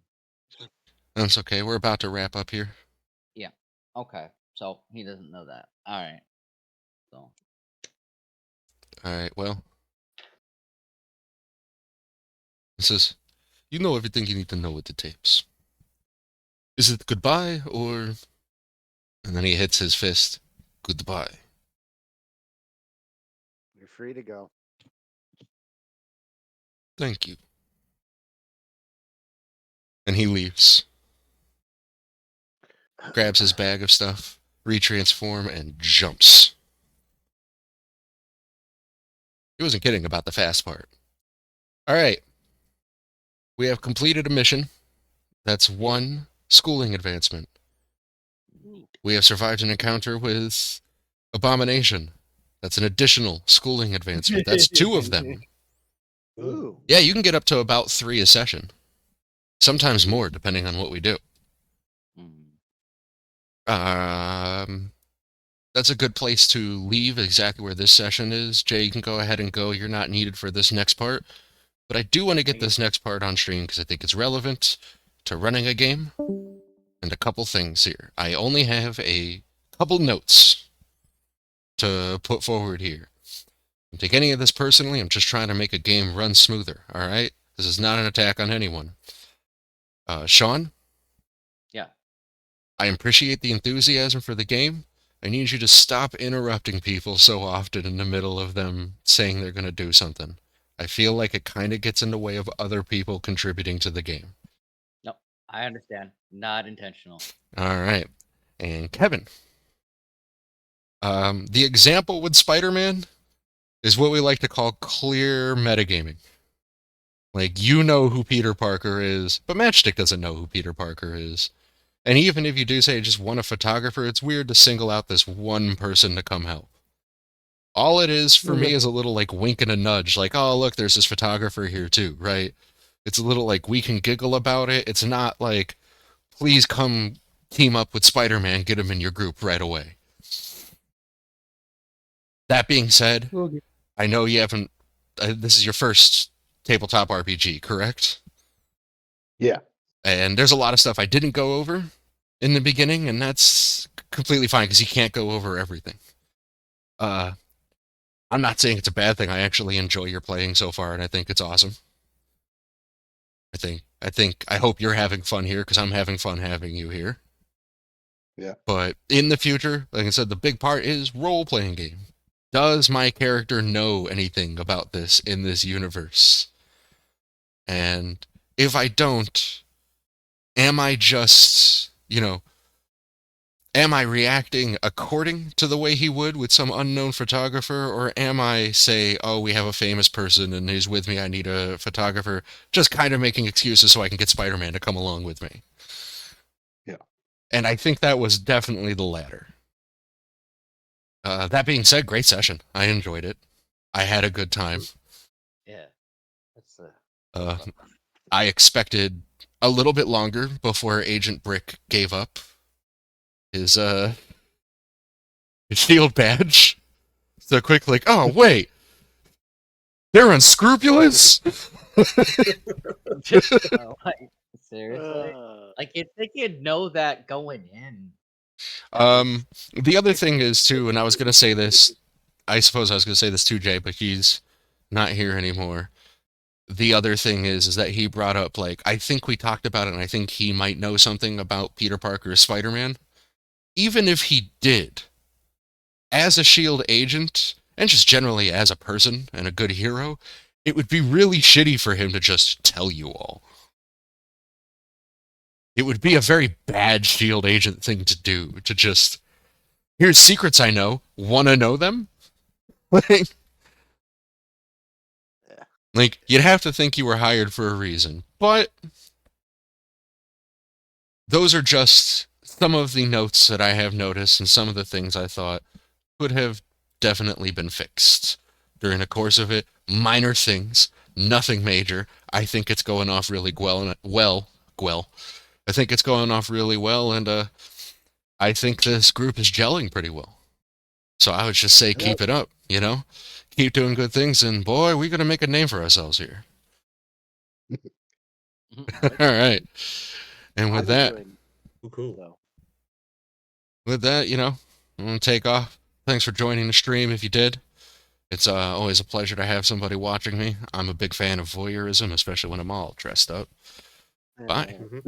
A: that's okay. We're about to wrap up here.
C: Yeah. Okay. So he doesn't know that. All right. So.
A: All right. Well, this is. You know everything you need to know with the tapes. Is it goodbye or? And then he hits his fist. Goodbye.
B: You're free to go.
A: Thank you. And he leaves. Grabs his bag of stuff, retransform, and jumps. He wasn't kidding about the fast part. All right. We have completed a mission. That's one schooling advancement.
C: Neat.
A: We have survived an encounter with Abomination. That's an additional schooling advancement. That's 2 of them.
B: Ooh.
A: Yeah, you can get up to about 3 a session. Sometimes more, depending on what we do.
C: Mm.
A: That's a good place to leave exactly where this session is. Jay, you can go ahead and go. You're not needed for this next part. But I do want to get this next part on stream because I think it's relevant to running a game. And a couple things here. I only have a couple notes to put forward here. Don't take any of this personally. I'm just trying to make a game run smoother, all right? This is not an attack on anyone. Sean?
C: Yeah.
A: I appreciate the enthusiasm for the game. I need you to stop interrupting people so often in the middle of them saying they're going to do something. I feel like it kind of gets in the way of other people contributing to the game.
C: No, I understand. Not intentional.
A: All right. And Kevin. The example with Spider-Man is what we like to call clear metagaming. Like, you know who Peter Parker is, but Matchstick doesn't know who Peter Parker is. And even if you do say just want a photographer, it's weird to single out this one person to come help. All it is for me is a little like wink and a nudge, like, oh, look, there's this photographer here too, right? It's a little like we can giggle about it. It's not like, please come team up with Spider-Man, get him in your group right away. That being said,
E: Okay.
A: I know you haven't, this is your first tabletop RPG, correct?
E: Yeah.
A: And there's a lot of stuff I didn't go over in the beginning, and that's completely fine because you can't go over everything. I'm not saying it's a bad thing. I actually enjoy your playing so far, and I think it's awesome. I hope you're having fun here because I'm having fun having you here.
E: Yeah.
A: But in the future, like I said, the big part is role-playing game. Does my character know anything about this in this universe? And if I don't, am I just, am I reacting according to the way he would with some unknown photographer, or am I say, oh, we have a famous person and he's with me, I need a photographer, just kind of making excuses so I can get Spider-Man to come along with me?
E: Yeah.
A: And I think that was definitely the latter. That being said, great session. I enjoyed it. I had a good time.
C: Yeah. That's
A: I expected a little bit longer before Agent Brick gave up his shield badge. So quick, like, oh wait, they're unscrupulous.
C: like, seriously?
B: Uh,
C: Like, you'd think you'd know that going in.
A: The other thing is too, and I was gonna say this. I suppose I was gonna say this to Jay, but he's not here anymore. The other thing is that he brought up, like, I think we talked about it, and I think he might know something about Peter Parker's Spider-Man. Even if he did, as a SHIELD agent, and just generally as a person and a good hero, it would be really shitty for him to just tell you all. It would be a very bad SHIELD agent thing to do, to just, here's secrets I know, wanna know them? Like, you'd have to think you were hired for a reason. But those are just some of the notes that I have noticed and some of the things I thought could have definitely been fixed during the course of it. Minor things, nothing major. I think it's going off really well. I think it's going off really well, and I think this group is gelling pretty well. So I would just say keep it up, you know? Keep doing good things, and boy, we're going to make a name for ourselves here. All right. And with
B: I'm
A: that,
B: enjoying
F: Cool.
B: so.
A: with that, you know, I'm going to take off. Thanks for joining the stream if you did. It's always a pleasure to have somebody watching me. I'm a big fan of voyeurism, especially when I'm all dressed up. Bye.
B: Yeah.
F: Mhm.